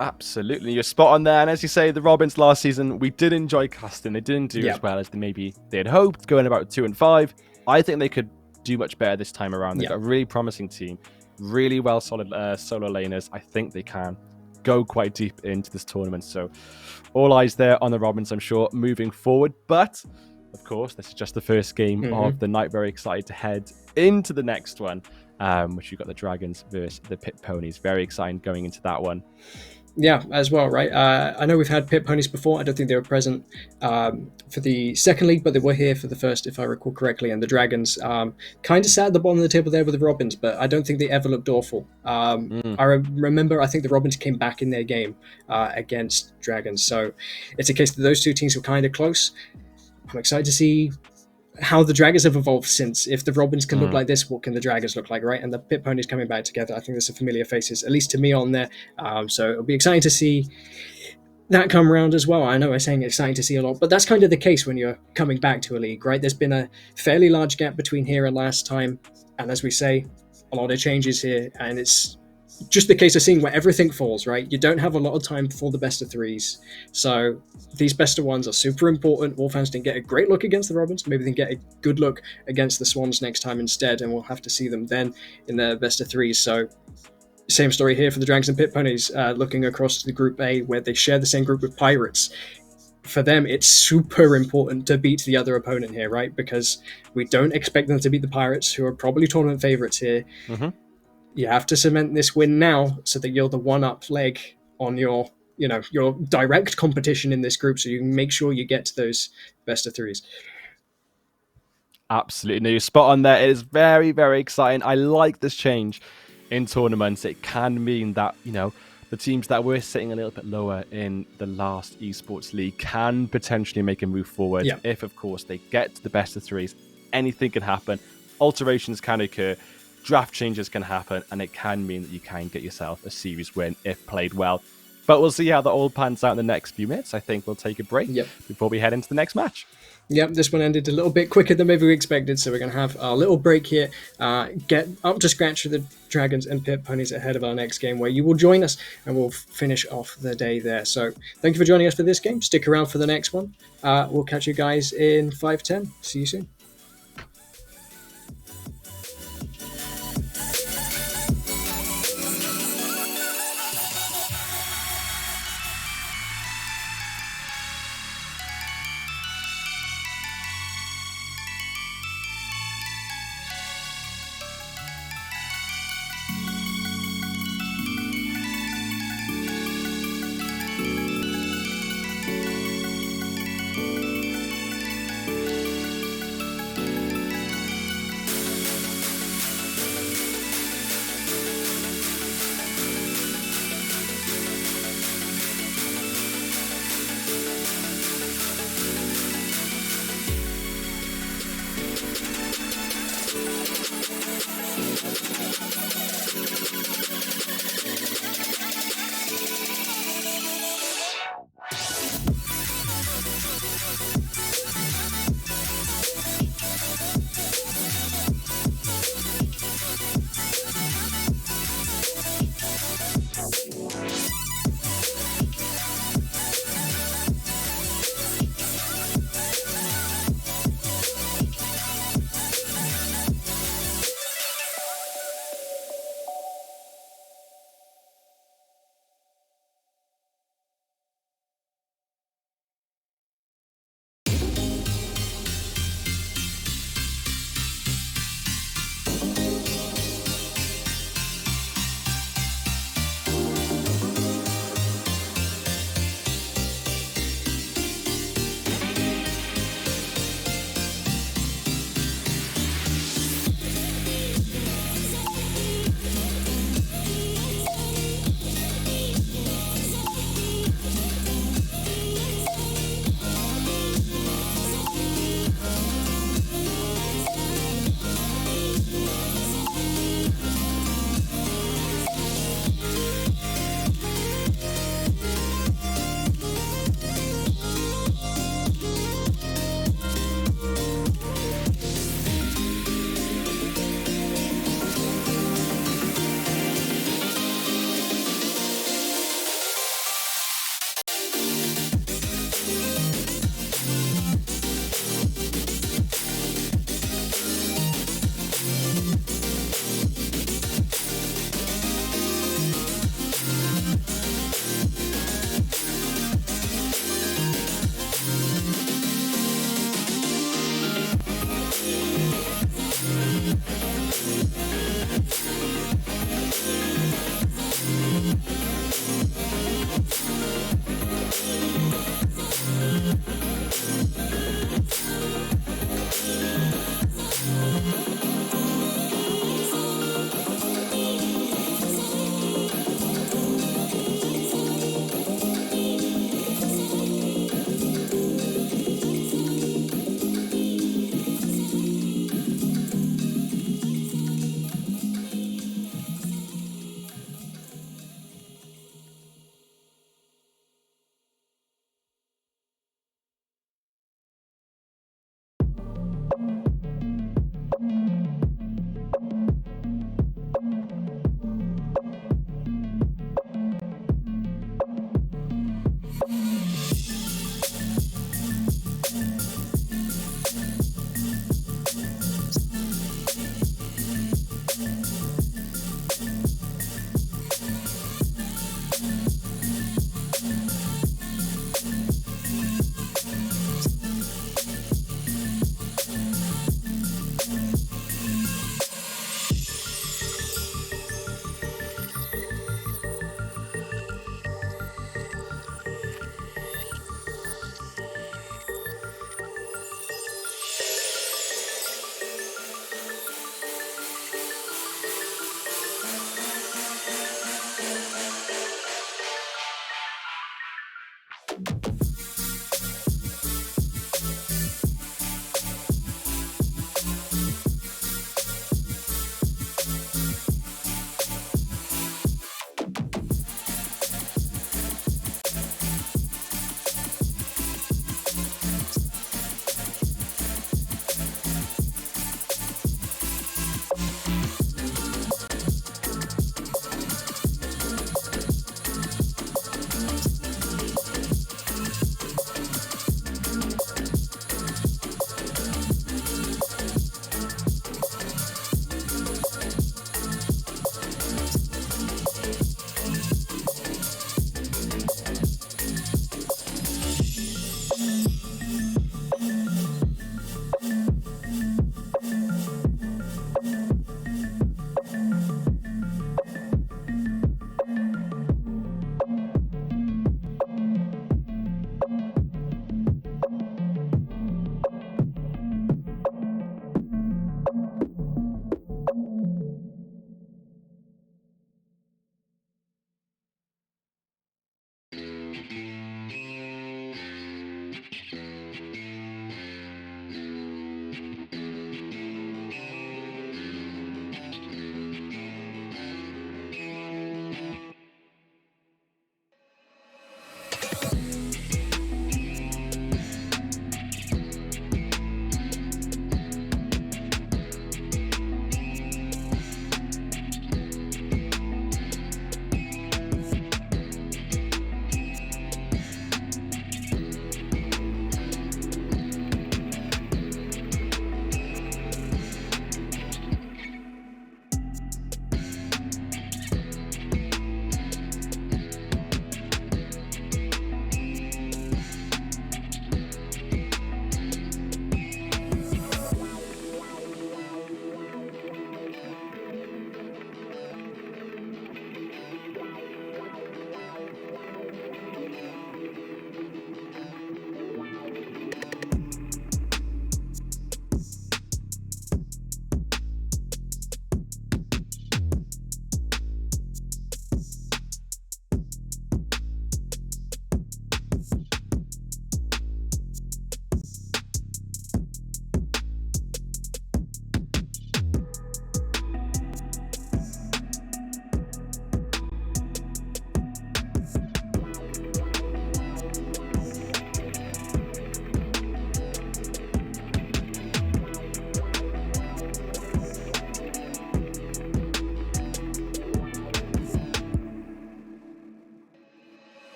Absolutely, you're spot on there. And as you say, the Robins last season, we did enjoy casting. They didn't do as well as they had hoped, going about 2-5. I think they could do much better this time around. They've got a really promising team, really well solid solo laners. I think they can go quite deep into this tournament. So all eyes there on the Robins, I'm sure, moving forward. But of course, this is just the first game of the night. Very excited to head into the next one, which you've got the Dragons versus the Pit Ponies. Very exciting going into that one. Yeah, as well, right? I know we've had Pit Ponies before. I don't think they were present for the second league, but they were here for the first, if I recall correctly. And the Dragons kind of sat at the bottom of the table there with the Robins, but I don't think they ever looked awful. I remember, I think the Robins came back in their game against Dragons. So it's a case that those two teams were kind of close. I'm excited to see how the Dragons have evolved since. If the Robins can look like this, what can the Dragons look like, right? And the Pit Ponies coming back together, I think there's some familiar faces, at least to me, on there. So it'll be exciting to see that come around as well. I know I'm saying exciting to see a lot, but that's kind of the case when you're coming back to a league, right? There's been a fairly large gap between here and last time. And as we say, a lot of changes here. And it's just the case of seeing where everything falls, right? You don't have a lot of time for the best of threes. So these best of ones are super important. Wolfhounds didn't get a great look against the Robins. Maybe they can get a good look against the Swans next time instead, and we'll have to see them then in their best of threes. So same story here for the Dragons and Pit Ponies, looking across to the Group A, where they share the same group with Pirates. For them, it's super important to beat the other opponent here, right? Because we don't expect them to beat the Pirates, who are probably tournament favorites here. You have to cement this win now so that you're the one-up leg on your direct competition in this group, so you can make sure you get to those best of threes. Absolutely. No, you're spot on there. It is very, very exciting. I like this change in tournaments. It can mean that, the teams that were sitting a little bit lower in the last esports league can potentially make a move forward if, of course, they get to the best of threes. Anything can happen. Alterations can occur. Draft changes can happen, and it can mean that you can get yourself a series win if played well. But we'll see how that all pans out in the next few minutes. I think we'll take a break before we head into the next match. Yep, this one ended a little bit quicker than maybe we expected, so we're going to have our little break here, get up to scratch with the Dragons and Pit Ponies ahead of our next game, where you will join us and we'll finish off the day there. So thank you for joining us for this game. Stick around for the next one. We'll catch you guys in 5-10. See you soon.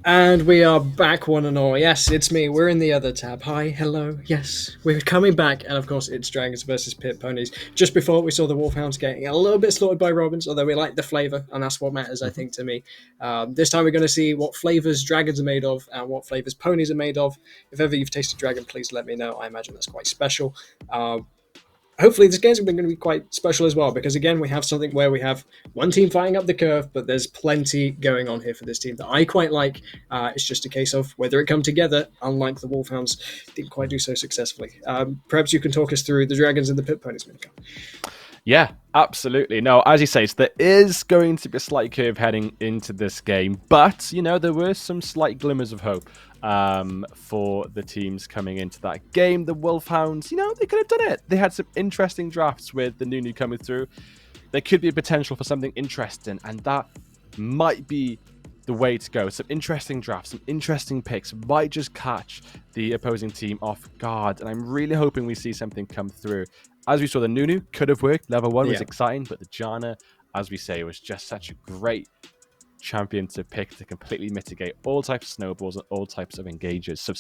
And we are back, one and all. Yes, it's me. We're in the other tab. Hi, hello. Yes, we're coming back. And of course, it's Dragons versus Pit Ponies. Just before we saw the Wolfhounds getting a little bit slaughtered by Robins, although we like the flavour, and that's what matters, I think, to me. This time we're going to see what flavours dragons are made of and what flavours ponies are made of. If ever you've tasted dragon, please let me know. I imagine that's quite special. Hopefully this game's going to be quite special as well, because again we have something where we have one team fighting up the curve, but there's plenty going on here for this team that I quite like. It's just a case of whether it come together, unlike the Wolfhounds didn't quite do so successfully. Perhaps you can talk us through the Dragons and the Pit Ponies, Minka. Yeah, absolutely. No, as you say, so there is going to be a slight curve heading into this game, but, you know, there were some slight glimmers of hope for the teams coming into that game. The Wolfhounds, you know, they could have done it. They had some interesting drafts with the Nunu coming through. There could be a potential for something interesting, and that might be the way to go. Some interesting drafts, some interesting picks might just catch the opposing team off guard, and I'm really hoping we see something come through. As we saw, the Nunu could have worked. Level 1 was exciting, but the Janna, as we say, was just such a great champion to pick to completely mitigate all types of snowballs and all types of engages. So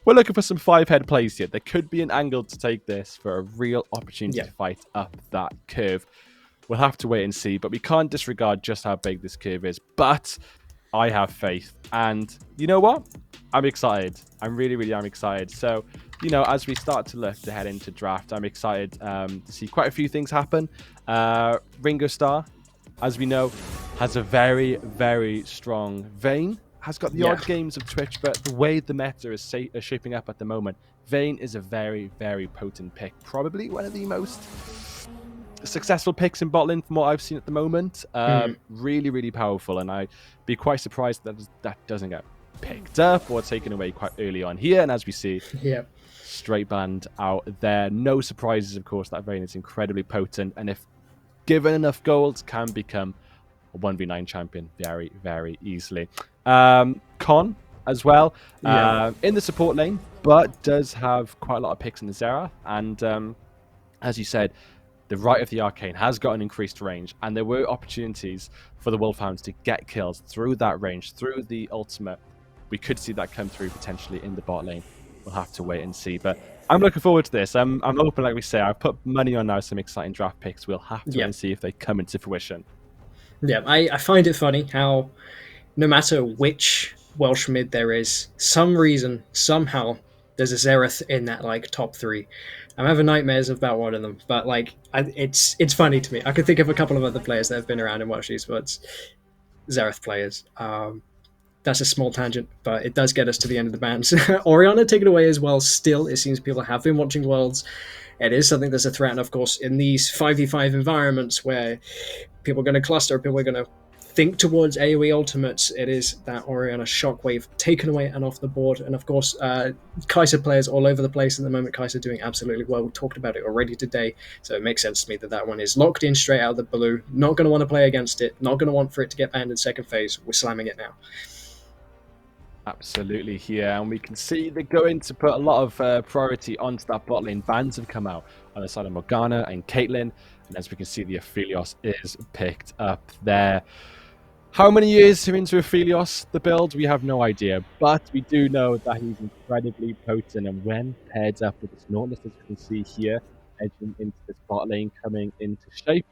we're looking for some 5-head plays here. There could be an angle to take this for a real opportunity to fight up that curve. We'll have to wait and see, but we can't disregard just how big this curve is. But I have faith, and you know what? I'm excited. I'm really am excited. So, you know, as we start to look to head into draft, I'm excited to see quite a few things happen. Ringo Starr, as we know, has a very strong Vayne. Has got the odd games of Twitch, but the way the meta is shaping up at the moment, Vayne is a very potent pick. Probably one of the most successful picks in bot lane from what I've seen at the moment. Really powerful, and I'd be quite surprised that doesn't get picked up or taken away quite early on here. And as we see, straight banned out there. No surprises, of course, that Vayne is incredibly potent, and if given enough gold, can become a 1v9 champion very easily. Con as well in the support lane, but does have quite a lot of picks in the Xerath, and as you said, the Rite of the Arcane has got an increased range, and there were opportunities for the Wolfhounds to get kills through that range, through the ultimate. We could see that come through potentially in the bot lane. We'll have to wait and see, but I'm looking forward to this. I'm hoping, like we say, I've put money on now some exciting draft picks. We'll have to wait and see if they come into fruition. Yeah, I find it funny how no matter which Welsh mid there is, some reason, somehow, there's a Xerath in that like top 3. I'm having nightmares about one of them, but like it's funny to me. I could think of a couple of other players that have been around in Welsh esports, Xerath players. That's a small tangent, but it does get us to the end of the bans. Orianna, take it away as well. Still, it seems people have been watching Worlds. It is something that's a threat, and of course, in these 5v5 environments where people are going to cluster, people are going to think towards AoE ultimates, it is that Orianna Shockwave taken away and off the board. And of course, Kai'Sa players all over the place at the moment. Kai'Sa doing absolutely well. We talked about it already today, so it makes sense to me that that one is locked in straight out of the blue. Not going to want to play against it. Not going to want for it to get banned in second phase. We're slamming it now. Absolutely here, and we can see they're going to put a lot of priority onto that bot lane. Bans have come out on the side of Morgana and Caitlyn, and as we can see, the Aphelios is picked up there. How many years into Aphelios, the build? We have no idea, but we do know that he's incredibly potent, and when paired up with this Nautilus, as we can see here, edging into this bot lane, coming into shape,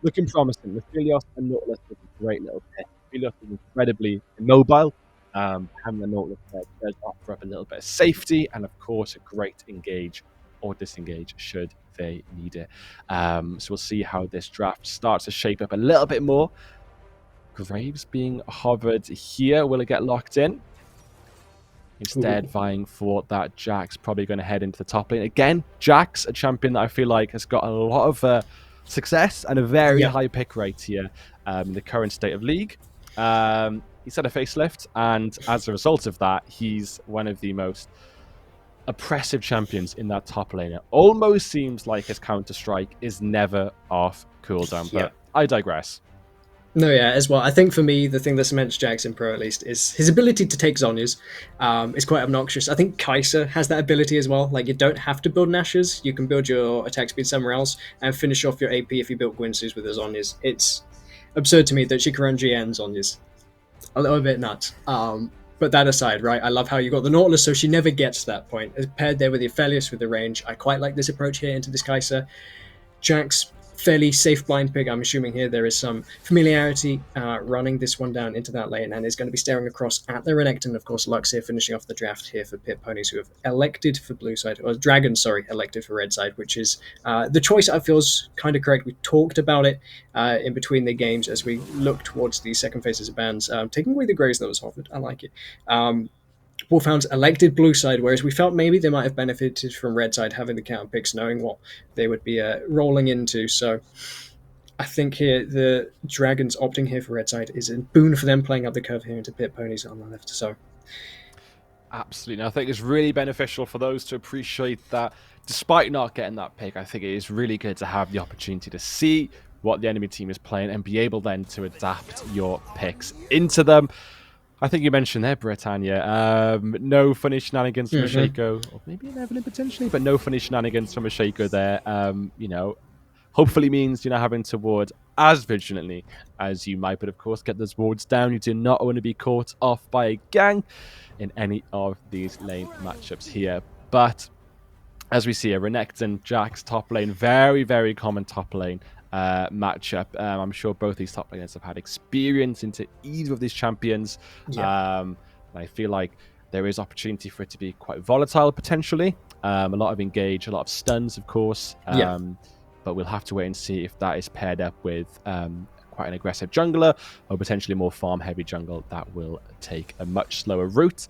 looking promising. Aphelios and Nautilus is a great little pick. Aphelios is incredibly immobile. Having the Nautilus there does offer up a little bit of safety, and of course a great engage or disengage should they need it. So we'll see how this draft starts to shape up a little bit more. Graves being hovered here. Will it get locked in? Instead, vying for that, Jax probably going to head into the top lane. Again, Jax, a champion that I feel like has got a lot of success and a very high pick rate here in the current state of League. He's had a facelift, and as a result of that, he's one of the most oppressive champions in that top lane. It almost seems like his Counter-Strike is never off cooldown, but I digress. No, yeah, as well. I think for me, the thing that cements Jax in Pro at least is his ability to take Zhonya's. Is quite obnoxious. I think Kai'Sa has that ability as well. Like, you don't have to build Nash's. You can build your attack speed somewhere else and finish off your AP if you build Guinsoo's with the Zhonya's. It's absurd to me that she can run GNs on Zhonya's. a little bit nuts. But that aside, right, I love how you got the Nautilus, so she never gets to that point. As paired there with the Aphelios with the range, I quite like this approach here into this Kai'Sa. Jack's fairly safe blind pick. I'm assuming here there is some familiarity running this one down into that lane, and is going to be staring across at the Renekton. Of course, Lux here finishing off the draft here for Pit Ponies, who have elected for blue side, or Dragons, sorry, elected for red side, which is the choice I feel is kind of correct. We talked about it in between the games as we look towards the second phases of bans, taking away the Greys that was offered. I like it. Wolfhounds elected blue side, whereas we felt maybe they might have benefited from red side having the counter picks, knowing what they would be rolling into. So I think here the Dragons opting here for red side is a boon for them, playing up the curve here into Pit Ponies on the left. So absolutely, I think it's really beneficial for those to appreciate that despite not getting that pick, I think it is really good to have the opportunity to see what the enemy team is playing and be able then to adapt your picks into them. I think you mentioned there, Britannia, no funny shenanigans from Asheko, or maybe an Evelynn potentially, but no funny shenanigans from Asheko there. Hopefully means you're not having to ward as vigilantly as you might, but of course get those wards down. You do not want to be caught off by a gang in any of these lane matchups here. But as we see, a Renekton, Jax top lane, very, very common top lane matchup. I'm sure both these top laners have had experience into either of these champions. And I feel like there is opportunity for it to be quite volatile potentially. A lot of engage, a lot of stuns, of course. But we'll have to wait and see if that is paired up with quite an aggressive jungler, or potentially more farm-heavy jungle that will take a much slower route.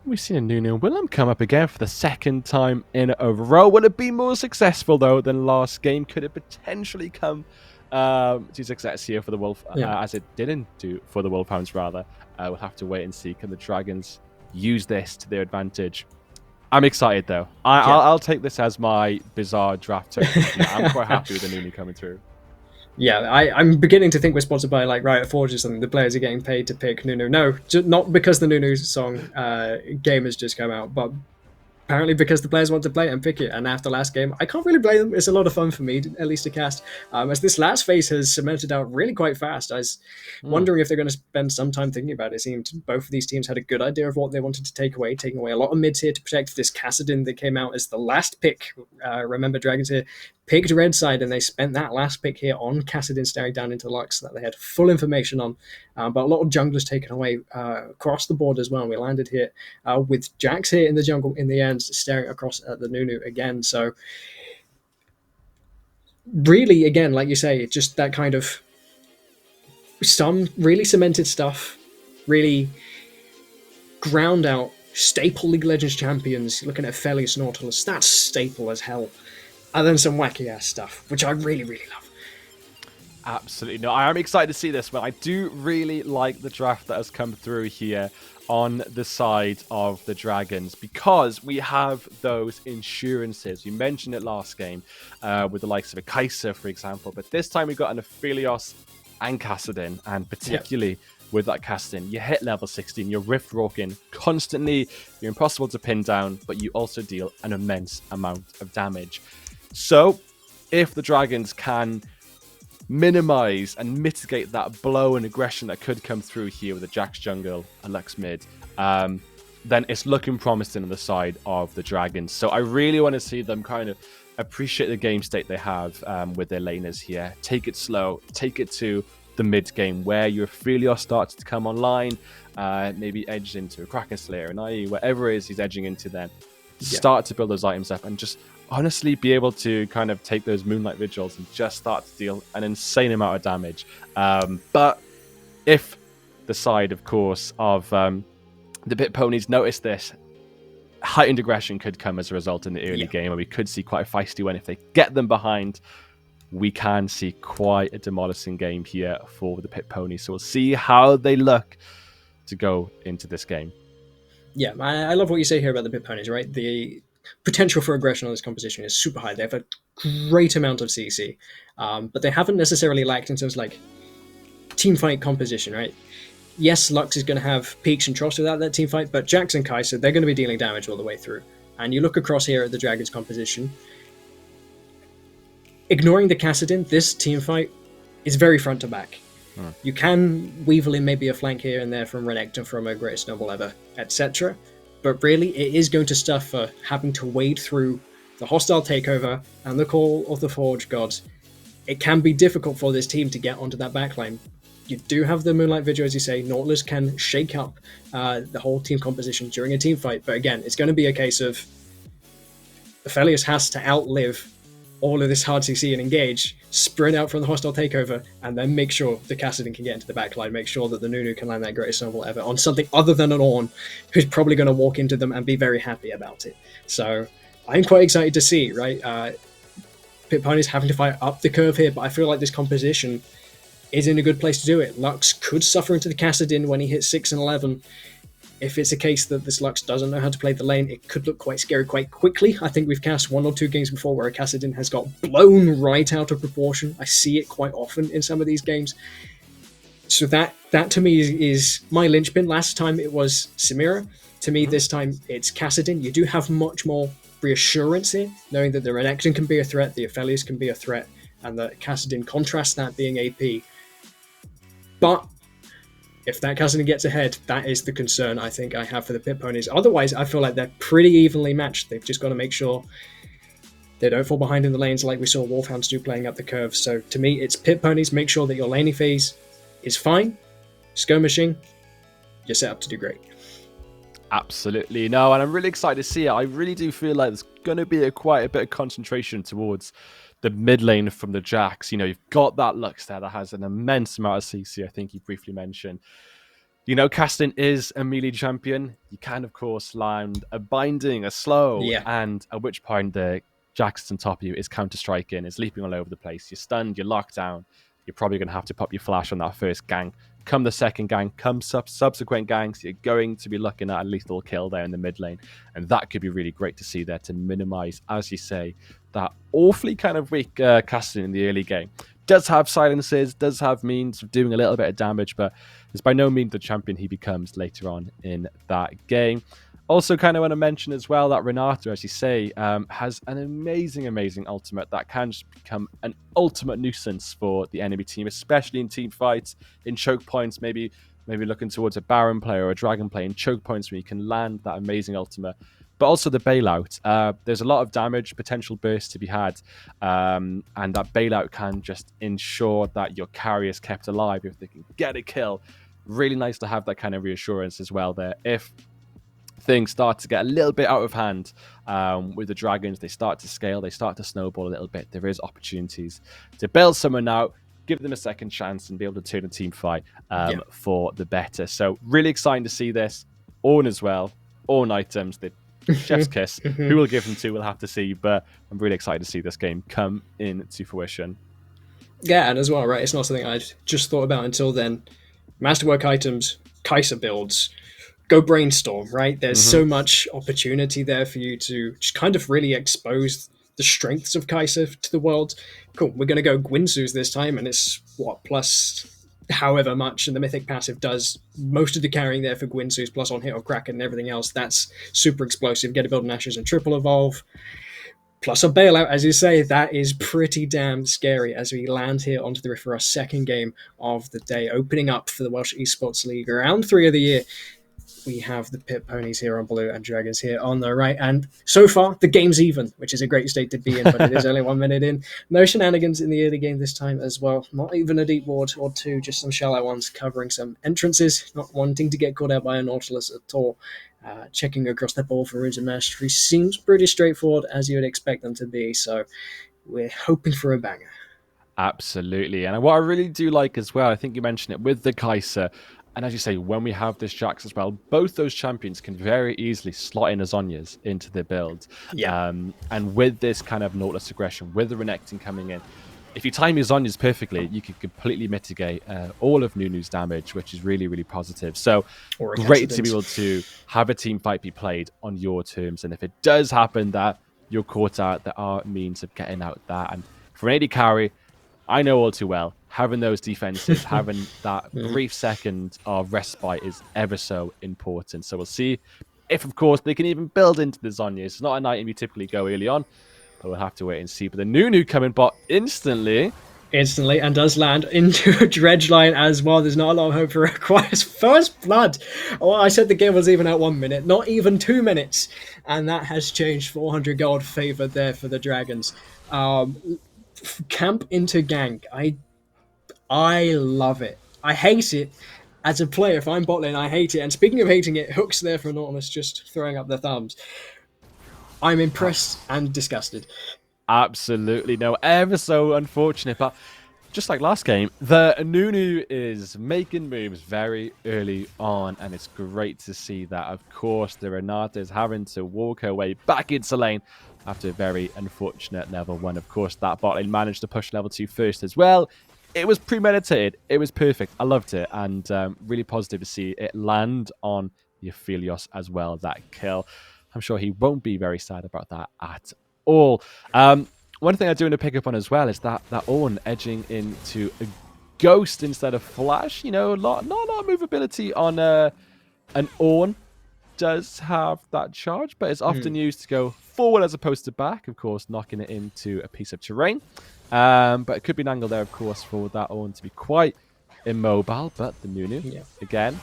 We've seen a Nunu and Willem come up again for the second time in a row. Will it be more successful, though, than last game? Could it potentially come to success here for the Wolf, as it didn't do for the Wolfhounds, rather? We'll have to wait and see. Can the Dragons use this to their advantage? I'm excited, though. I'll take this as my bizarre draft token. I'm quite happy with the Nunu coming through. Yeah, I'm beginning to think we're sponsored by like Riot Forge or something. The players are getting paid to pick Nunu. No, not because the Nunu song game has just come out, but apparently because the players want to play it and pick it. And after last game, I can't really blame them. It's a lot of fun for me, at least to cast. As this last phase has cemented out really quite fast. I was wondering if they're going to spend some time thinking about it. It seemed both of these teams had a good idea of what they wanted to take away, taking away a lot of mids here to protect this Kassadin that came out as the last pick. Remember, Dragons here picked red side, and they spent that last pick here on Kassadin staring down into Lux that they had full information on. But a lot of junglers taken away across the board as well. And we landed here with Jax here in the jungle in the end, staring across at the Nunu again. So really, again, like you say, just that kind of some really cemented stuff, really ground out staple League of Legends champions. Looking at Aphelios, Nautilus, that's staple as hell. And then some wacky ass stuff, which I really, really love. Absolutely. No, I am excited to see this one. I do really like the draft that has come through here on the side of the Dragons, because we have those insurances. You mentioned it last game with the likes of a Kai'Sa, for example, but this time we've got an Aphelios and Kassadin, and particularly with that Kassadin, you hit level 16, you're Rift Rocking constantly, you're impossible to pin down, but you also deal an immense amount of damage. So if the Dragons can minimize and mitigate that blow and aggression that could come through here with a Jax jungle, a Lux mid, then it's looking promising on the side of the Dragons. So I really want to see them kind of appreciate the game state they have with their laners here. Take it slow, take it to the mid game where your Aphelios starts to come online, maybe edge into a Kraken Slayer, and IE, whatever it is he's edging into, then start to build those items up and just honestly be able to kind of take those Moonlight Vigils and just start to deal an insane amount of damage. But if the side, of course, of the Pit Ponies notice this, heightened aggression could come as a result in the early game, and we could see quite a feisty one. If they get them behind, we can see quite a demolishing game here for the Pit Ponies. So we'll see how they look to go into this game. Yeah, I love what you say here about the Pit Ponies, right? The potential for aggression on this composition is super high. They have a great amount of CC, but they haven't necessarily lacked in terms of like team fight composition, right? Yes, Lux is going to have peaks and troughs without that team fight, but Jax and Kai'Sa, they're going to be dealing damage all the way through. And you look across here at the Dragon's composition, ignoring the Kassadin, this team fight is very front to back. You can weevil in maybe a flank here and there from Renekton, from a Greatest Noble Ever, etc. But really, it is going to suffer having to wade through the hostile takeover and the Call of the Forge Gods. It can be difficult for this team to get onto that backline. You do have the Moonlight Vigil, as you say. Nautilus can shake up the whole team composition during a team fight. But again, it's going to be a case of Aphelios has to outlive all of this hard CC and engage, sprint out from the hostile takeover, and then make sure the Kassadin can get into the backline, make sure that the Nunu can land that Greatest Noble Ever on something other than an Ornn, who's probably going to walk into them and be very happy about it. So I'm quite excited to see, right? Pit Pony's having to fight up the curve here, but I feel like this composition is in a good place to do it. Lux could suffer into the Kassadin when he hits 6 and 11. If it's a case that this Lux doesn't know how to play the lane, it could look quite scary quite quickly. I think we've cast 1 or 2 games before where a Kassadin has got blown right out of proportion. I see it quite often in some of these games. So that to me is my linchpin. Last time it was Samira. To me, this time it's Kassadin. You do have much more reassurance here, knowing that the Renekton can be a threat, the Aphelios can be a threat, and the Kassadin contrasts that being AP. But if that Kassadin gets ahead, that is the concern I think I have for the Pit Ponies. Otherwise, I feel like they're pretty evenly matched. They've just got to make sure they don't fall behind in the lanes like we saw Wolfhounds do playing up the curve. So to me, it's Pit Ponies. Make sure that your laning phase is fine. Skirmishing, you're set up to do great. Absolutely. No, and I'm really excited to see it. I really do feel like there's going to be quite a bit of concentration towards the mid lane from the Jax. You know, you've got that Lux there that has an immense amount of CC, I think you briefly mentioned. You know, Kassadin is a melee champion. You can, of course, land a binding, a slow, and at which point the Jax on top of you is counter-striking, is leaping all over the place. You're stunned, you're locked down. You're probably going to have to pop your flash on that first gank. Come the second gank, come subsequent ganks, you're going to be looking at a lethal kill there in the mid lane. And that could be really great to see there to minimize, as you say, that awfully kind of weak Kassadin in the early game. Does have silences, does have means of doing a little bit of damage, but is by no means the champion he becomes later on in that game. Also, kind of want to mention as well that Renata, as you say, has an amazing ultimate that can just become an ultimate nuisance for the enemy team, especially in team fights, in choke points, maybe looking towards a Baron player or a Dragon player in choke points where you can land that amazing ultimate. But also the bailout. There's a lot of damage, potential burst to be had, and that bailout can just ensure that your carry is kept alive if they can get a kill. Really nice to have that kind of reassurance as well there. If things start to get a little bit out of hand with the dragons, they start to scale, they start to snowball a little bit, there is opportunities to bail someone out, give them a second chance and be able to turn a team fight for the better. So really exciting to see this. Ornn as well, Ornn items, the chef's kiss. Who will give them to, we'll have to see, but I'm really excited to see this game come into fruition. Yeah, and as well, right, it's not something I'd just thought about until then. Masterwork items, Kai'Sa builds, go brainstorm, right? There's so much opportunity there for you to just kind of really expose the strengths of Kai'Sa to the world. Cool, we're going to go Guinsoo's this time, and it's, plus however much, and the Mythic passive does most of the carrying there for Guinsoo's, plus on hit or Kraken and everything else. That's super explosive. Get a build in Ashes and triple evolve. Plus a bailout, as you say, that is pretty damn scary as we land here onto the for our second game of the day, opening up for the Welsh Esports League round 3 of the year. We have the Pit Ponies here on blue and Dragons here on the right. And so far, the game's even, which is a great state to be in, but it is only 1 minute in. No shenanigans in the early game this time as well. Not even a deep ward or two, just some shallow ones covering some entrances, not wanting to get caught out by a Nautilus at all. Checking across the ball for Runes of Mastery seems pretty straightforward, as you would expect them to be. So we're hoping for a banger. Absolutely. And what I really do like as well, I think you mentioned it with the Kai'Sa, and as you say, when we have this Jax as well, both those champions can very easily slot in as Zhonya's into their build. Yeah. And with this kind of Nautilus aggression, with the Renekton coming in, if you time your Zhonya's perfectly, you can completely mitigate all of Nunu's damage, which is really, really positive. So great to be able to have a team fight be played on your terms. And if it does happen that you're caught out, there are means of getting out that. And for an AD carry, I know all too well, having those defenses, having that brief second of respite is ever so important. So we'll see if, of course, they can even build into the Zhonya. It's not an item you typically go early on, but we'll have to wait and see. But the Nunu coming bot instantly instantly and does land into a dredge line as well. There's not a lot of hope for Require's first blood. Oh, I said the game was even at 1 minute, not even 2 minutes. And that has changed. 400 gold favor there for the Dragons. Camp into gank. I love it. I hate it. As a player, if I'm bot lane, I hate it. And speaking of hating it, Hooks there for Nautilus just throwing up their thumbs. I'm impressed and disgusted. Absolutely no, ever so unfortunate, but just like last game, the Nunu is making moves very early on, and it's great to see that. Of course, the Renata is having to walk her way back into lane after a very unfortunate level 1. Of course, that bot lane managed to push level 2 first as well. It was premeditated. It was perfect. I loved it, and really positive to see it land on the Aphelios as well, that kill. I'm sure he won't be very sad about that at all. One thing I do want to pick up on as well is that Ornn edging into a Ghost instead of Flash. You know, not a lot of movability on an Ornn. Does have that charge, but it's often used to go forward as opposed to back, of course, knocking it into a piece of terrain. But it could be an angle there, of course, for that Ornn to be quite immobile. But the Nunu, again,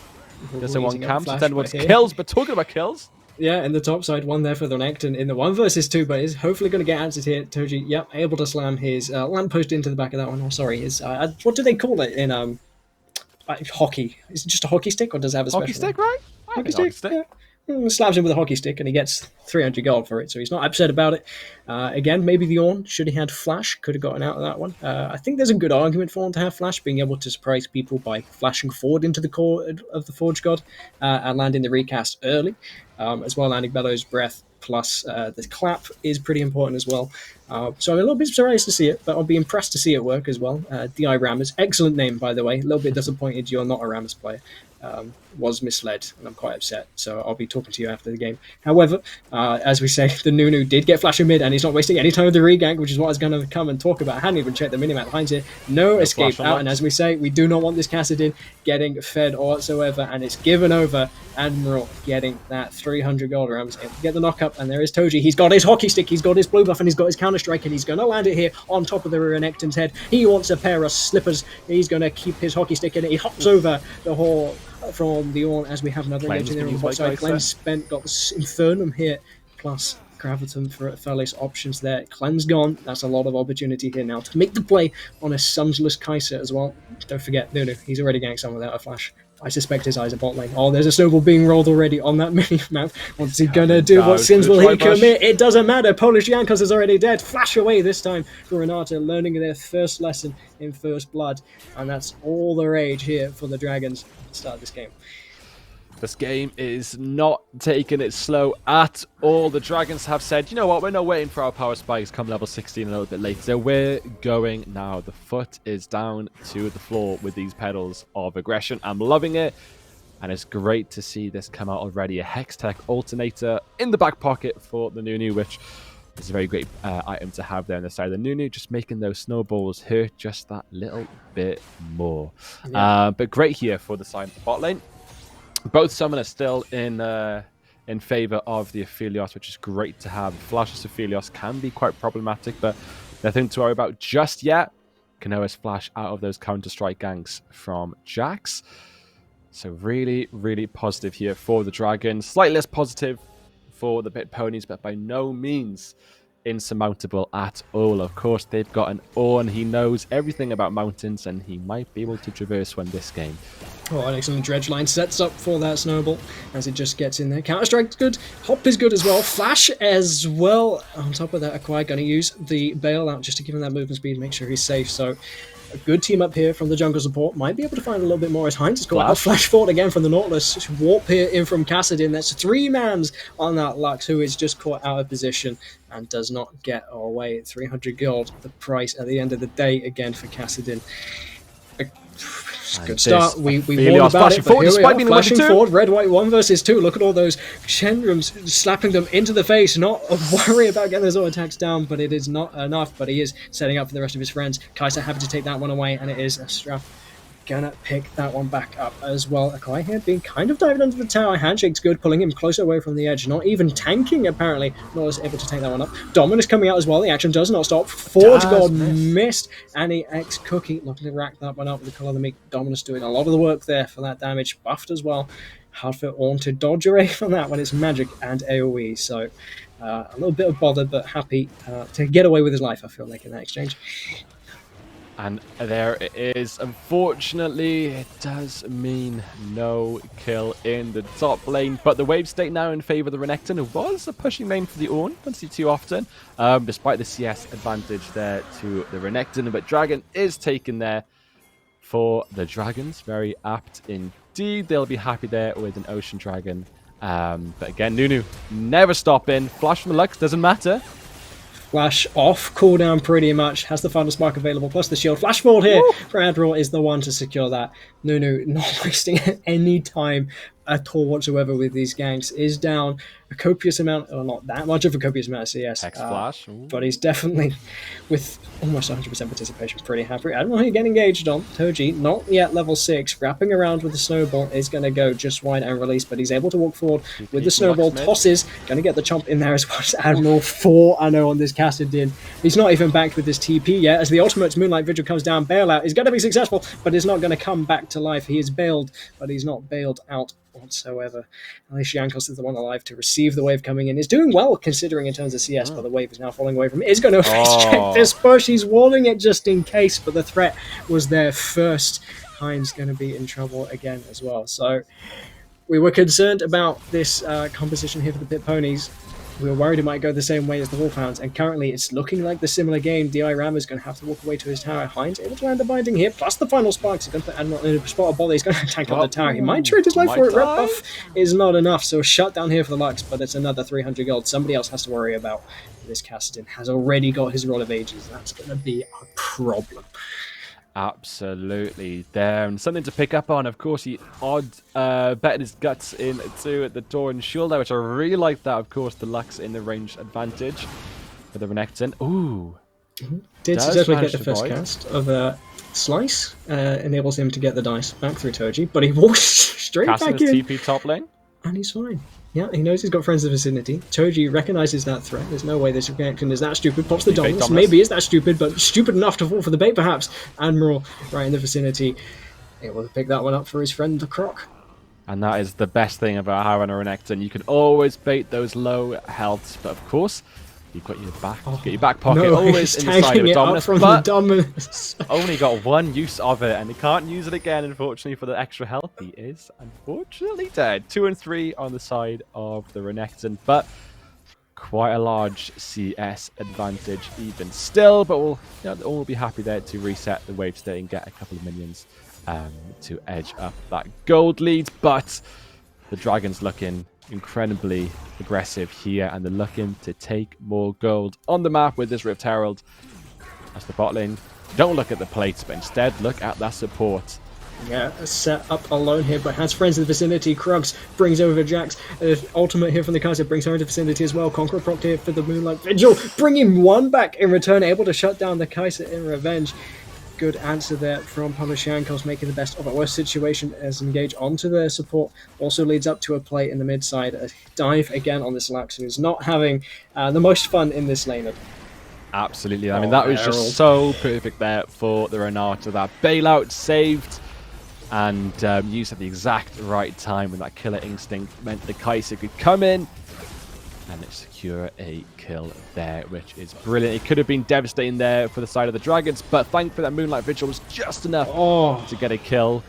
doesn't want camps, then wants kills. But talking about kills, yeah, in the top side, one there for the Renekton in the 1 versus 2, but is hopefully going to get answered here. Toji, yep, able to slam his lamppost into the back of that one. Oh, sorry, his what do they call it in hockey? Is it just a hockey stick, or does it have a special hockey stick, right? Hockey stick. Yeah. Slams him with a hockey stick and he gets 300 gold for it, so he's not upset about it. Again, maybe the Ornn, should he had Flash, could have gotten out of that one. I think there's a good argument for him to have Flash, being able to surprise people by flashing forward into the core of the Forge God and landing the recast early, as well landing Bellows Breath, plus the clap is pretty important as well. So I'm a little bit surprised to see it, but I'll be impressed to see it work as well. DI Rammus, excellent name, by the way. A little bit disappointed you're not a Rammus player. Was misled, and I'm quite upset, so I'll be talking to you after the game. However, as we say, the Nunu did get flash in mid, and he's not wasting any time with the regank, which is what I was going to come and talk about. I hadn't even checked the minimap behind here. No escape out, and as we say, we do not want this Kassadin getting fed whatsoever, and it's given over. Admiral getting that 300 gold rounds, get the knock up, and there is Toji. He's got his hockey stick, he's got his blue buff, and he's got his counter strike, and he's going to land it here on top of the Renekton's head. He wants a pair of slippers. He's going to keep his hockey stick in it. He hops over the hall from the Ornn as we have another engine there on the bot side. Cleanse spent, got the Infernum here, plus Graviton for Felis options there. Cleanse gone. That's a lot of opportunity here now to make the play on a Sunsless Kai'Sa as well. Don't forget, Nunu, he's already ganked someone without a flash. I suspect his eyes are bot lane. Oh, there's a snowball being rolled already on that mini-map. What's he gonna do? What sins will he commit? It doesn't matter. Polish Jankos is already dead. Flash away this time for Renata, learning their first lesson in First Blood. And that's all the rage here for the Dragons to start this game. This game is not taking it slow at all. The Dragons have said, you know what, we're not waiting for our power spikes come level 16 a little bit later. We're going now. The foot is down to the floor with these pedals of aggression. I'm loving it. And it's great to see this come out already. A Hextech alternator in the back pocket for the Nunu, which is a very great item to have there on the side of the Nunu. Just making those snowballs hurt just that little bit more. Yeah. But great here for the side of the bot lane. Both summoners still in favor of the Aphelios, which is great to have. Flash's Aphelios can be quite problematic, but nothing to worry about just yet. Can always flash out of those Counter-Strike ganks from Jax. So really, really positive here for the Dragons. Slightly less positive for the Bit Ponies, but by no means insurmountable at all. Of course, they've got an Ornn. He knows everything about mountains, and he might be able to traverse one this game. Oh, an excellent dredge line sets up for that snowball as it just gets in there. Counter-Strike's good. Hop is good as well. Flash as well. On top of that, Acquire going to use the bailout just to give him that movement speed, make sure he's safe. So a good team up here from the jungle support. Might be able to find a little bit more as Heinz has got a flash forward again from the Nautilus. Warp here in from Kassadin. That's 3 mans on that Lux, who is just caught out of position and does not get away. 300 gold, the price at the end of the day again for Kassadin. Good start. We warned about it, but here we are, flashing forward. Red, white, 1 versus 2. Look at all those Shenrums slapping them into the face. Not a worry about getting those auto attacks down, but it is not enough. But he is setting up for the rest of his friends. Kai'Sa happy to take that one away, and it is a strap gonna pick that one back up as well. Akai here being kind of diving under the tower. Handshake's good, pulling him closer away from the edge. Not even tanking, apparently. Not as able to take that one up. Dominus coming out as well. The action does not stop. Forge God missed. Annie X Cookie looking to rack that one up with the Call of the Meek. Dominus doing a lot of the work there for that damage. Buffed as well. Hard for Ornn to dodge away from that when it's magic and AoE. So a little bit of bother, but happy to get away with his life, I feel like, in that exchange. And there it is. Unfortunately, it does mean no kill in the top lane. But the wave state now in favor of the Renekton, who was a pushing lane for the Ornn. Don't see too often, despite the CS advantage there to the Renekton. But Dragon is taken there for the Dragons. Very apt indeed. They'll be happy there with an Ocean Dragon. But again, Nunu never stopping. Flash from the Lux, doesn't matter. Flash off cooldown pretty much, has the final spark available, plus the shield. Flash forward here for Admiral is the one to secure that. Nunu not wasting any time at all whatsoever with these ganks. Is down a copious amount, or not that much of a copious amount of CS. Hex Flash. But he's definitely, with almost 100% participation, pretty happy. Admiral here getting engaged on. Toji, not yet level 6, wrapping around with the snowball, is going to go just wide and release, but he's able to walk forward with the snowball. Tosses, going to get the chomp in there as well as Admiral. 4-0 on this Kassadin. He's not even backed with this TP yet, as the ultimate Moonlight Vigil comes down. Bailout is going to be successful, but is not going to come back to life. He is bailed, but he's not bailed out whatsoever. Alicia Jankos is the one alive to receive the wave coming in. Is doing well considering in terms of CS, but the wave is now falling away from him. Is going to face check this push. He's warning it just in case, but the threat was there first. Heinz going to be in trouble again as well. So we were concerned about this composition here for the Pit Ponies. We were worried it might go the same way as the Wolfhounds, and currently it's looking like the similar game. DI Ram is going to have to walk away to his tower. Heinz able to land the binding here, plus the final sparks. He's going to put Admiral in a spot of volley. He's going to tank on the tower. He might trade his life for it. Red buff is not enough, so a shutdown here for the Lux, but it's another 300 gold. Somebody else has to worry about. This Kassadin has already got his Rod of Ages. That's going to be a problem. Absolutely. There, something to pick up on. Of course, he betted his guts into the Doran Shield, which I really like that. Of course, the Lux in the range advantage for the Renekton. Ooh. Did successfully get the first cast of Slice. Enables him to get the dice back through Toji, but he walks straight back in. TP top lane. And he's fine. Yeah, he knows he's got friends in the vicinity. Toji recognizes that threat. There's no way this reaction is that stupid. Pops the Dominus. Maybe is that stupid, but stupid enough to fall for the bait, perhaps. Admiral right in the vicinity. Able to pick that one up for his friend, the Croc. And that is the best thing about having a Renekton. You can always bait those low healths, but of course, you've got your back pocket always in the side of a Dominus, but Dominus. only got one use of it, and he can't use it again, unfortunately, for the extra health. He is, unfortunately, dead. 2 and 3 on the side of the Renekton, but quite a large CS advantage even still, but we'll all be happy there to reset the wave state and get a couple of minions to edge up that gold lead, but the Dragon's looking incredibly aggressive here, and they're looking to take more gold on the map with this Rift Herald. That's the bot lane. Don't look at the plates, but instead look at that support. Yeah, set up alone here, but has friends in the vicinity. Krugs brings over Jax. Ultimate here from the Kai'Sa brings her into vicinity as well. Conqueror proc here for the Moonlight Vigil, bringing one back in return, able to shut down the Kai'Sa in revenge. Good answer there from Pavlyuchenkos, making the best of a worse situation as engage onto their support. Also leads up to a play in the mid side. A dive again on this Lux, who's not having the most fun in this lane. Absolutely. I mean, that was just so perfect there for the Renata. That bailout saved and used at the exact right time when that killer instinct meant the Kai'Sa could come in and secure a kill there, which is brilliant. It could have been devastating there for the side of the Dragons, but thankfully that Moonlight Vigil was just enough to get a kill.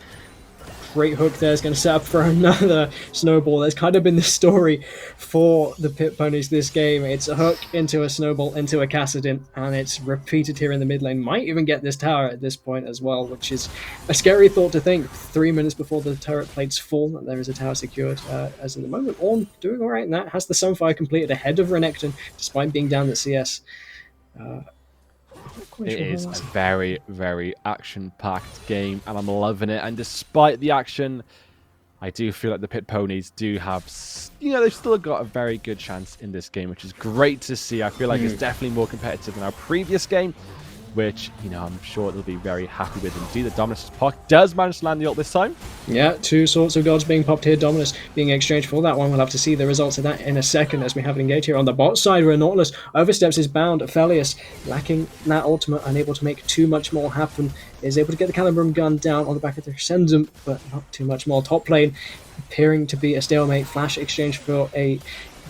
Great hook there is going to set up for another snowball. There's kind of been the story for the Pit Ponies this game. It's a hook into a snowball into a Kassadin, and it's repeated here in the mid lane. Might even get this tower at this point as well, which is a scary thought to think. 3 minutes before the turret plates fall, that there is a tower secured. As in the moment, Ornn doing all right in that. Has the Sunfire completed ahead of Renekton, despite being down at CS. It is a very, very action-packed game, and I'm loving it. And despite the action, I do feel like the Pit Ponies do have, they've still got a very good chance in this game, which is great to see. I feel like it's definitely more competitive than our previous game. which, you know, I'm sure they'll be very happy with indeed. The Dominus Puck does manage to land the ult this time. Yeah, 2 Swords of Gods being popped here. Dominus being exchanged for that one. We'll have to see the results of that in a second as we have an engage here on the bot side where Nautilus oversteps his bound. Felius lacking that ultimate, unable to make too much more happen. Is able to get the Calibrum gun down on the back of the Crescendum, but not too much more. Top lane appearing to be a stalemate. Flash exchange for a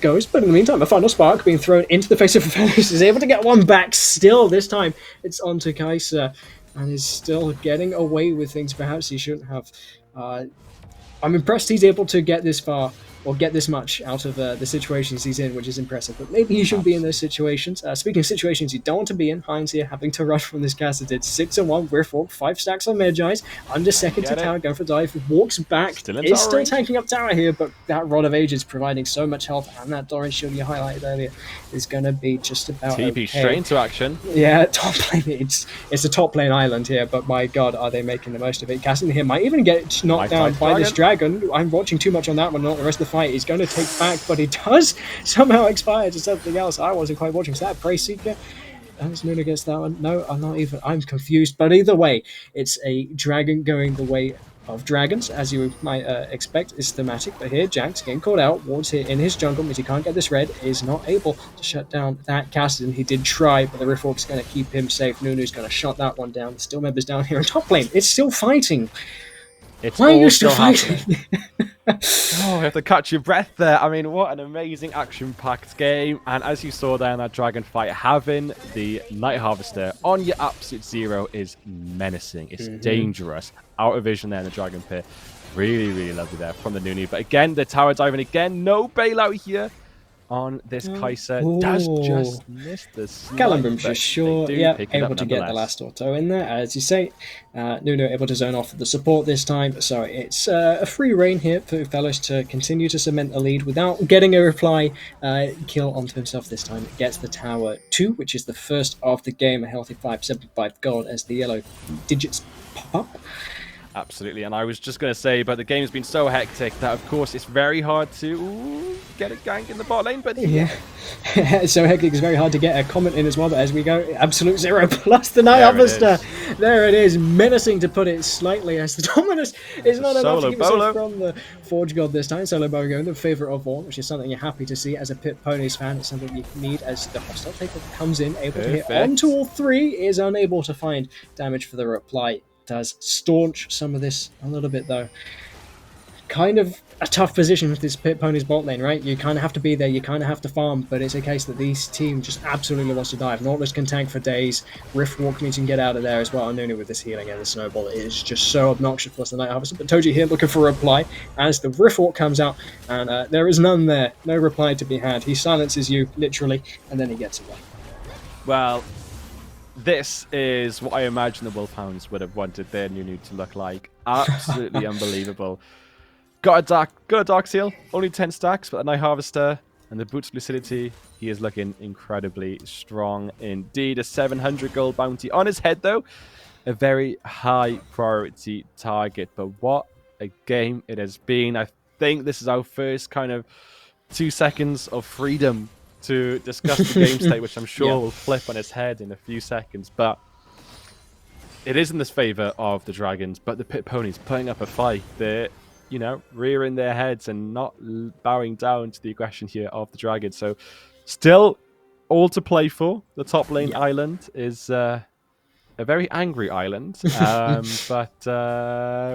Ghost, but in the meantime, a final spark being thrown into the face of Felius is able to get one back. Still, this time it's onto Kai'Sa, and is still getting away with things perhaps he shouldn't have. I'm impressed he's able to get this far, or get this much out of the situations he's in, which is impressive. But maybe he shouldn't be in those situations. Speaking of situations you don't want to be in, Heinz here having to rush from this Cassadin. 6-1, Riftwalk, 5 stacks on Magi, under second to tower, going for dive, walks back, is still tanking up tower here, but that Rod of Ages providing so much health, and that Doran shield you highlighted earlier is going to be just about TP okay. straight into action. Yeah, top lane, it's a top lane island here, but my god, are they making the most of it. Cassadin here might even get knocked down by this dragon. I'm watching too much on that one, not the rest of the fight. He's going to take back, but he does somehow expire to something else. I wasn't quite watching. Is that a Prey Seeker? As Nunu gets that one? No, I'm not even. I'm confused. But either way, it's a dragon going the way of dragons, as you might expect, is thematic. But here, Jax getting caught out. Ward's here in his jungle, means he can't get this red. Is not able to shut down that Cassadin. He did try, but the Riftwalk's going to keep him safe. Nunu's going to shut that one down. Still members down here in top lane. It's still fighting. Why are you still fighting? Oh, I have to catch your breath there. I mean, what an amazing action-packed game. And as you saw there in that dragon fight, having the Night Harvester on your absolute zero is menacing. It's dangerous. Out of vision there in the dragon pit. Really, really lovely there from the Nunu. But again, the tower diving again. No bailout here on this Kai'Sa. Does just miss the Calibrum for sure. Yeah, able to get the last auto in there. As you say, Nunu able to zone off the support this time. So it's a free reign here for Fellows to continue to cement the lead without getting a reply kill onto himself this time. Gets the tower 2, which is the first of the game. A healthy 575 gold as the yellow digits pop up. Absolutely, and I was just going to say, but the game's been so hectic that, of course, it's very hard to get a gank in the bot lane, but yeah. So hectic, it's very hard to get a comment in as well, but as we go, absolute zero plus the Night Harvester. There it is, menacing to put it slightly, as the Dominus is not enough to keep himself from the Forge God this time. Solo Bolo going the favourite of all, which is something you're happy to see as a Pit Ponies fan. It's something you need as the hostile taker comes in, able to hit onto all 3, is unable to find damage for the reply. Does staunch some of this a little bit though. Kind of a tough position with this Pit Ponies bot lane, right? You kind of have to be there, you kind of have to farm, but it's a case that these team just absolutely wants to dive. Nautilus can tank for days, Riftwalk means you can get out of there as well, and Nunu with this healing and the snowball is just so obnoxious plus the Night Harvester. But Toji here looking for a reply as the Riftwalk comes out, and there is none there, no reply to be had. He silences you, literally, and then he gets away. Well, this is what I imagine the Wolfhounds would have wanted their Nunu to look like. Absolutely unbelievable. Got a Dark Seal, only 10 stacks, but a Night Harvester and the Boots of Lucidity, he is looking incredibly strong indeed. A 700 gold bounty on his head though. A very high priority target, but what a game it has been. I think this is our first kind of 2 seconds of freedom to discuss the game state, which I'm sure will flip on its head in a few seconds. But it is in this favour of the Dragons, but the Pit Ponies putting up a fight. They're, you know, rearing their heads and not bowing down to the aggression here of the Dragons. So still all to play for. The top lane island is a very angry island. But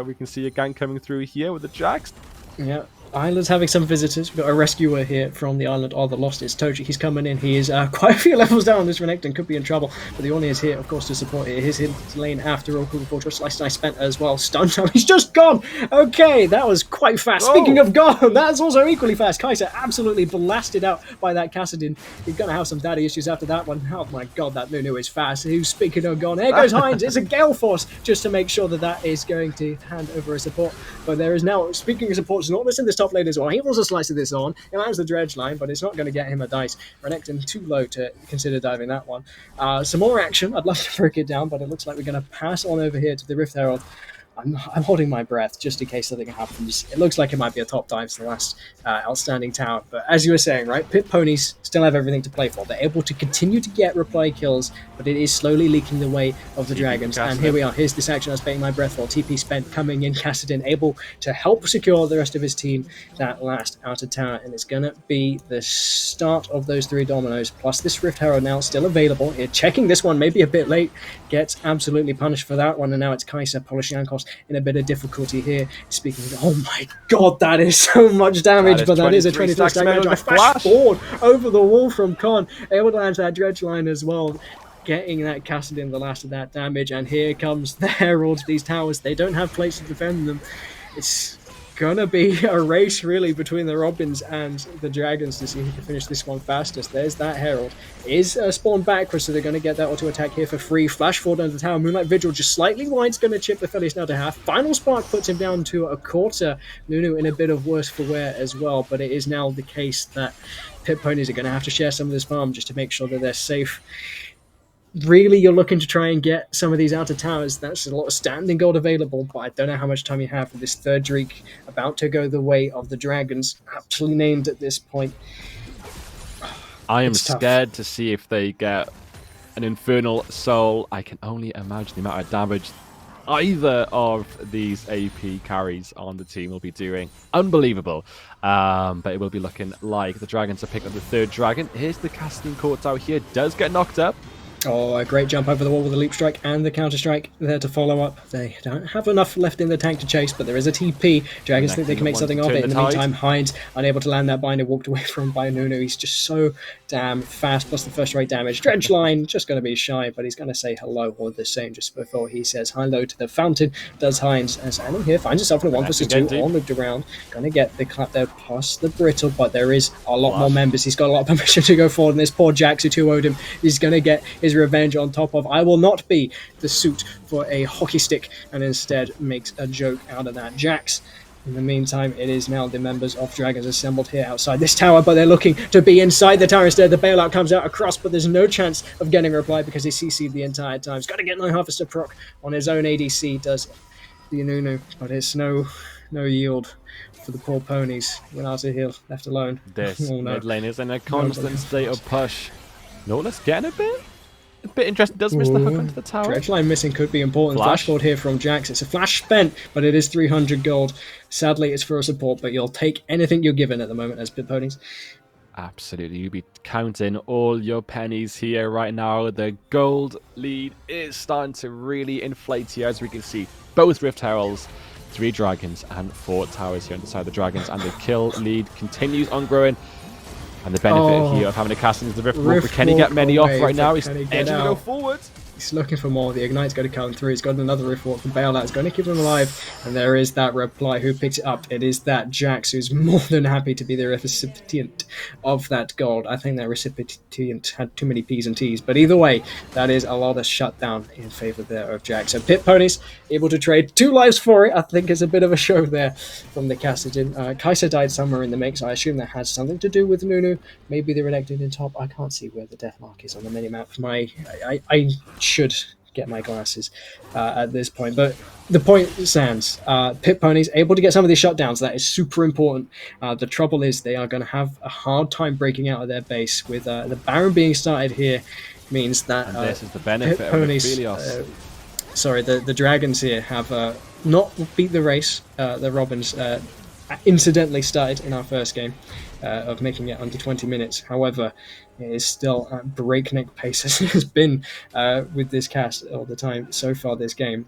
we can see a gank coming through here with the Jax. Yeah. Island's having some visitors. We've got a rescuer here from the island of the Lost. It's Toji. He's coming in. He is quite a few levels down. This Renekton could be in trouble. But the Ornn is here, of course, to support it. His lane after all. Cool Fortress. Slice Dice spent as well. Stun time. He's just gone. Okay, that was quite fast. Speaking of gone, that's also equally fast. Kai'Sa absolutely blasted out by that Cassadin. He's going to have some daddy issues after that one. Oh my god, that Nunu is fast. Who's speaking of gone? Here goes Heinz. It's a Gale Force just to make sure that that is going to hand over a support. But there is now, speaking of supports, Nautilus in this top lane as well. He was a slice of this on. He lands the dredge line, but it's not going to get him a dice. Renekton too low to consider diving that one. Some more action. I'd love to break it down, but it looks like we're going to pass on over here to the Rift Herald. I'm holding my breath just in case something happens. It looks like it might be a top dive to the last outstanding tower. But as you were saying, right, Pit Ponies still have everything to play for. They're able to continue to get reply kills, but it is slowly leaking the way of the Dragons. And here we are. Here's this action I was baiting my breath for. TP spent coming in, Kassadin able to help secure the rest of his team that last outer tower. And it's going to be the start of those 3 dominoes, plus this Rift Herald now still available. Here, checking this one maybe a bit late, gets absolutely punished for that one. And now it's Kai'Sa, Polishyankos in a bit of difficulty here. Speaking of, oh my god, that is so much damage, but that is a 23 stack damage. I flash forward over the wall from Khan, able to land that dredge line as well, getting that Kassadin the last of that damage. And here comes the Herald. These towers, they don't have plates to defend them. It's gonna be a race really between the Robins and the Dragons to see who can finish this one fastest. There's that Herald. Is spawned backwards, so they're going to get that auto attack here for free. Flash forward under the tower. Moonlight Vigil just slightly wide's going to chip the Phillies now to half. Final Spark puts him down to a quarter. Nunu in a bit of worse for wear as well, but it is now the case that Pit Ponies are going to have to share some of this farm just to make sure that they're safe. Really, you're looking to try and get some of these outer towers. That's a lot of standing gold available, but I don't know how much time you have for this third Dreek about to go the way of the Dragons, aptly named at this point. I am scared to see if they get an Infernal Soul. I can only imagine the amount of damage either of these AP carries on the team will be doing. Unbelievable. But it will be looking like the Dragons are picking up the third dragon. Here's the casting court out here. Does get knocked up. Oh, a great jump over the wall with the leap strike and the counter strike there to follow up. They don't have enough left in the tank to chase, but there is a TP. Dragons think they can make something of it. In the meantime, Hines unable to land that binder, walked away from by Nunu. He's just so damn fast, plus the first rate damage. Dredge line just going to be shy, but he's going to say hello or the same just before he says hello to the fountain. Does Hines, as Adam here finds himself in a 1 versus 2, all moved around. Going to get the clap there plus the brittle, but there is a lot more members. He's got a lot of permission to go forward, and this poor Jax who 2-0'd him is going to get his revenge on top of I will not be the suit for a hockey stick, and instead makes a joke out of that. Jax, in the meantime, it is now the members of Dragons assembled here outside this tower, but they're looking to be inside the tower instead. The bailout comes out across, but there's no chance of getting a reply because he's CC'd the entire time. He's got to get no Harvester proc on his own ADC, does the Nunu, but it's no yield for the poor ponies. Without a heal, left alone. This mid lane is in a constant state of push. Nautilus getting a bit interesting. Does miss the hook onto the tower. Dredge line missing could be important. Flash forward here from Jax. It's a flash spent, but it is 300 gold. Sadly, it's for a support, but you'll take anything you're given at the moment as Pit Ponies. Absolutely. You'll be counting all your pennies here right now. The gold lead is starting to really inflate here, as we can see. Both Rift Heralds, 3 dragons, and 4 towers here on the side of the Dragons, and the kill lead continues on growing. And the benefit here of having a cast into the Rift Walk, but can he get many off right now? He's edging to go forward. He's looking for more. The Ignite's going to come through. He's got another Rift Walk from Bailout. It's going to keep him alive. And there is that reply. Who picks it up? It is that Jax, who's more than happy to be the recipient of that gold. I think that recipient had too many P's and T's. But either way, that is a lot of shutdown in favor there of Jax. So Pit Ponies able to trade 2 lives for it. I think it's a bit of a show there from the Kassadin. Kai'Sa died somewhere in the mix. I assume that has something to do with Nunu. Maybe the Renekton in top. I can't see where the death mark is on the minimap. I should get my glasses at this point, but the point stands. Pit Ponies able to get some of these shutdowns. That is super important. The trouble is they are going to have a hard time breaking out of their base with the Baron being started here. Means that and this is the benefit Pit Ponies, the Dragons here have not beat the race. The Robins incidentally started in our first game of making it under 20 minutes. However, it is still at breakneck pace as it has been with this cast all the time so far this game.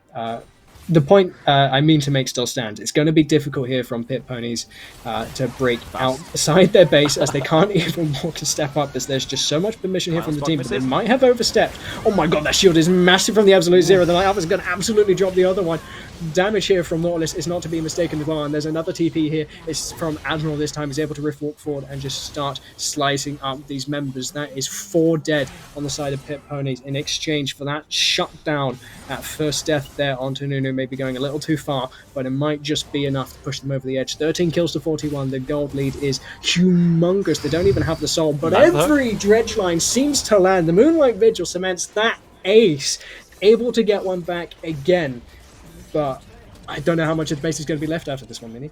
The point I mean to make still stands. It's going to be difficult here from Pit Ponies to break outside their base as they can't even walk a step up as there's just so much permission here from the team, but they might have overstepped. Oh my god, that shield is massive from the Absolute Zero. The Night Elf is going to absolutely drop the other one. Damage here from Nautilus is not to be mistaken as well, and there's another TP here. It's from Admiral this time. He's able to rift walk forward and just start slicing up these members. That is 4 dead on the side of Pit Ponies in exchange for that shutdown. That first death there onto Nunu may be going a little too far, but it might just be enough to push them over the edge. 13 kills to 41. The gold lead is humongous. They don't even have the soul, but every dredge line seems to land. The Moonlight Vigil cements that ace, able to get one back again. But I don't know how much of the base is going to be left after this one, Mini.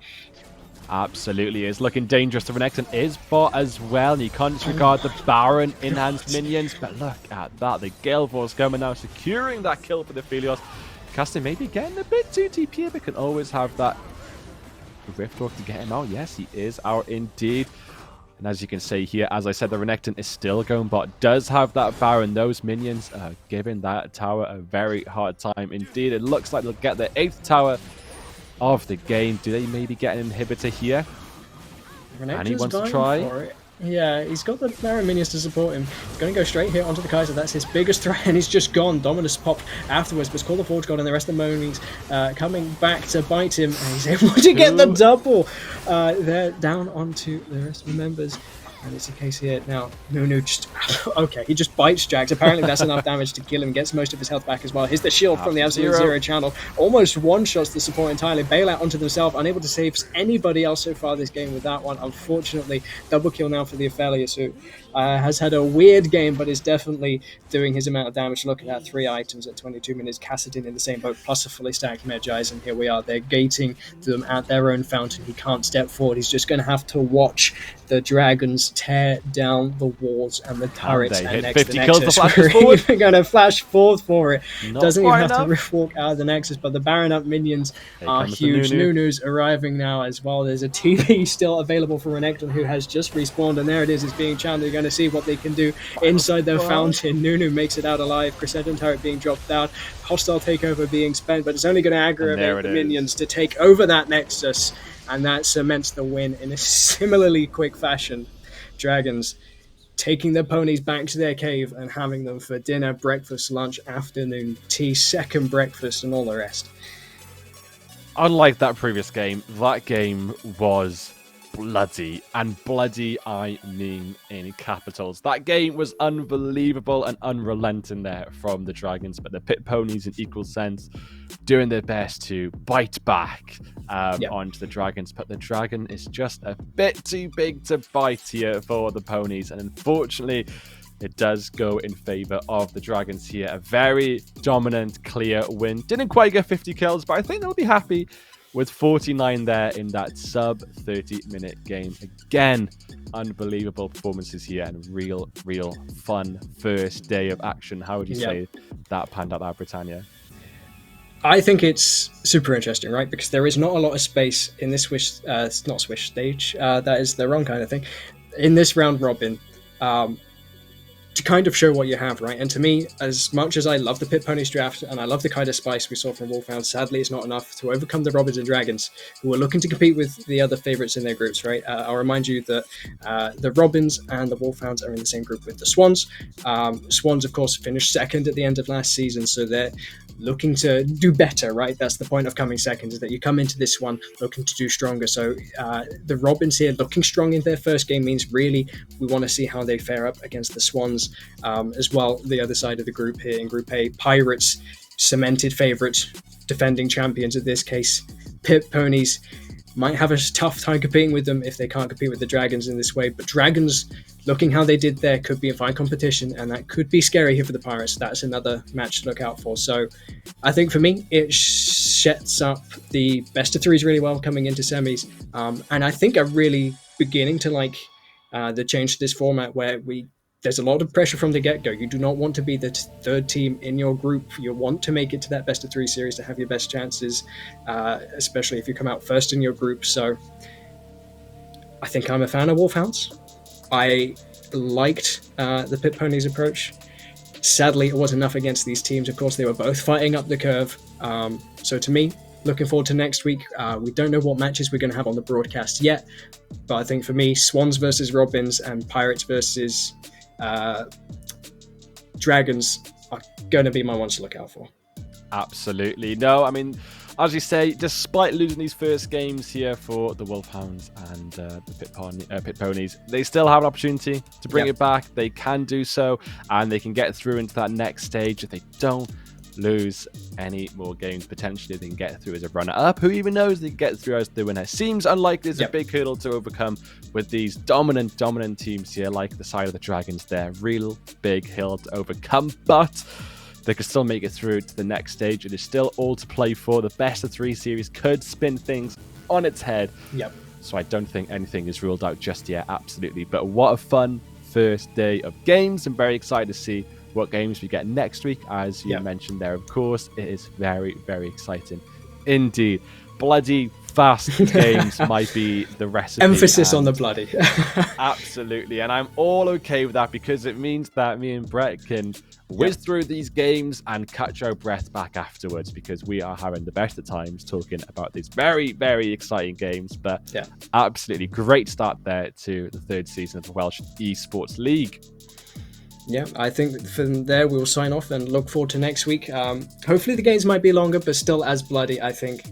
Absolutely is. Looking dangerous. The Renekton is bot as well. You can't disregard the Baron enhanced minions. But look at that. The Gale Force coming now, securing that kill for the Phelios. Casting maybe getting a bit too deep here, but can always have that Riftwalk to get him out. Yes, he is out indeed. And as you can see here, as I said, the Renekton is still going bot. Does have that Baron. Those minions are giving that tower a very hard time indeed. It looks like they'll get their 8th tower of the game. Do they maybe get an inhibitor here? And he wants to try. Yeah, he's got the Baron minions to support him. He's going to go straight here onto the Kaiser. That's his biggest threat, and he's just gone. Dominus popped afterwards, but Call the Forge God and the rest of the Monies coming back to bite him, and he's able to get the double. They're down onto the rest of the members. And it's a case here now. Nunu just okay. He just bites Jax. Apparently, that's enough damage to kill him. Gets most of his health back as well. Here's the shield from the Absolute Zero channel. Almost one-shots the support entirely. Bailout onto themselves. Unable to save anybody else so far this game with that one. Unfortunately, double kill now for the Aphelios, who has had a weird game, but is definitely doing his amount of damage. Looking at 3 items at 22 minutes. Kassadin in the same boat, plus a fully stacked Medjay, and here we are. They're gating them at their own fountain. He can't step forward. He's just going to have to watch the Dragons tear down the walls and the turrets. And next 50 the kills Nexus. the flashes forward. We're going to flash forward for it. Doesn't even have enough. to riftwalk out of the Nexus, but the Baron up minions are huge. Nunu's arriving now as well. There's a TV still available for Renekton, who has just respawned, and there it is. It's being channeled. They're going to see what they can do inside their fountain. Nunu makes it out alive. Crescendo turret being dropped down. Hostile takeover being spent, but it's only going to aggravate the minions to take over that Nexus, and that cements the win in a similarly quick fashion. Dragons taking their ponies back to their cave and having them for dinner, breakfast, lunch, afternoon tea, second breakfast, and all the rest. Unlike that previous game, that game was bloody, and bloody I mean in capitals. That game was unbelievable and unrelenting there from the Dragons, but the Pit Ponies in equal sense doing their best to bite back onto the Dragons, but the Dragon is just a bit too big to bite here for the Ponies, and unfortunately it does go in favor of the Dragons here. A very dominant, clear win. Didn't quite get 50 kills, but I think they'll be happy with 49 there in that sub 30-minute game. Again, unbelievable performances here and real fun first day of action. How would you say that panned out there, Britannia? I think it's super interesting, right? Because there is not a lot of space in this not Swish stage. That is the wrong kind of thing. In this round robin, to kind of show what you have, right? And to me, as much as I love the Pit Ponies draft and I love the kind of spice we saw from Wolfhound, sadly it's not enough to overcome the Robins and Dragons, who are looking to compete with the other favourites in their groups, right? I'll remind you that the Robins and the Wolfhounds are in the same group with the Swans. Swans, of course, finished second at the end of last season, so they're looking to do better, right? That's the point of coming second, is that you come into this one looking to do stronger. So the Robins here looking strong in their first game means really we want to see how they fare up against the Swans as well. The other side of the group here in Group A, Pirates, cemented favourites, defending champions in this case. Pit Ponies might have a tough time competing with them if they can't compete with the Dragons in this way, but Dragons, looking how they did there, could be a fine competition, and that could be scary here for the Pirates. That's another match to look out for. So I think for me, it sets up the best of threes really well coming into semis, and I think I'm really beginning to like the change to this format where there's a lot of pressure from the get-go. You do not want to be the third team in your group. You want to make it to that best of three series to have your best chances, especially if you come out first in your group. So I think I'm a fan of Wolfhounds. I liked the Pit Ponies approach. Sadly, it wasn't enough against these teams. Of course, they were both fighting up the curve. So to me, looking forward to next week. We don't know what matches we're going to have on the broadcast yet, but I think for me, Swans versus Robins and Pirates versus Dragons are going to be my ones to look out for. Absolutely. No, I mean, as you say, despite losing these first games here for the Wolfhounds and the Pit Ponies, they still have an opportunity to bring it back. They can do so, and they can get through into that next stage if they don't lose any more games. Potentially they can get through as a runner-up. Who even knows, they can get through as the winner. Seems unlikely. There's a big hurdle to overcome with these dominant teams here, like the side of the Dragons there. Real big hill to overcome, but they could still make it through to the next stage. It is still all to play for. The best of 3 series could spin things on its head. Yep. So I don't think anything is ruled out just yet, absolutely. But what a fun first day of games. I'm very excited to see what games we get next week. As you mentioned there, of course, it is very, very exciting indeed. Bloody fast games might be the recipe. Emphasis on the bloody. Absolutely. And I'm all okay with that, because it means that me and Brett can whiz through these games and catch our breath back afterwards, because we are having the best of times talking about these very, very exciting games. But absolutely great start there to the 3rd season of the Welsh Esports League. Yeah, I think from there we'll sign off and look forward to next week. Hopefully the games might be longer, but still as bloody, I think.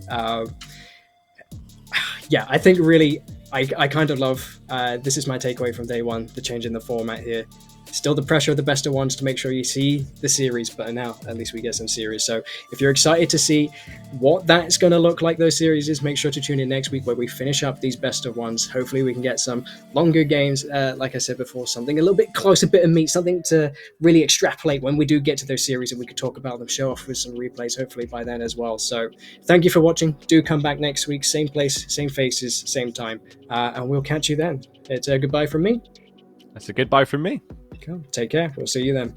I think really, I kind of love, this is my takeaway from day one, the change in the format here. Still the pressure of the best of ones to make sure you see the series, but now at least we get some series. So if you're excited to see what that's going to look like, those series is, make sure to tune in next week where we finish up these best of ones. Hopefully we can get some longer games, like I said before, something a little bit closer, bit of meat, something to really extrapolate when we do get to those series, and we could talk about them, show off with some replays hopefully by then as well. So thank you for watching. Do come back next week, same place, same faces, same time, and we'll catch you then. It's a goodbye from me. That's a goodbye from me. Cool. Take care. We'll see you then.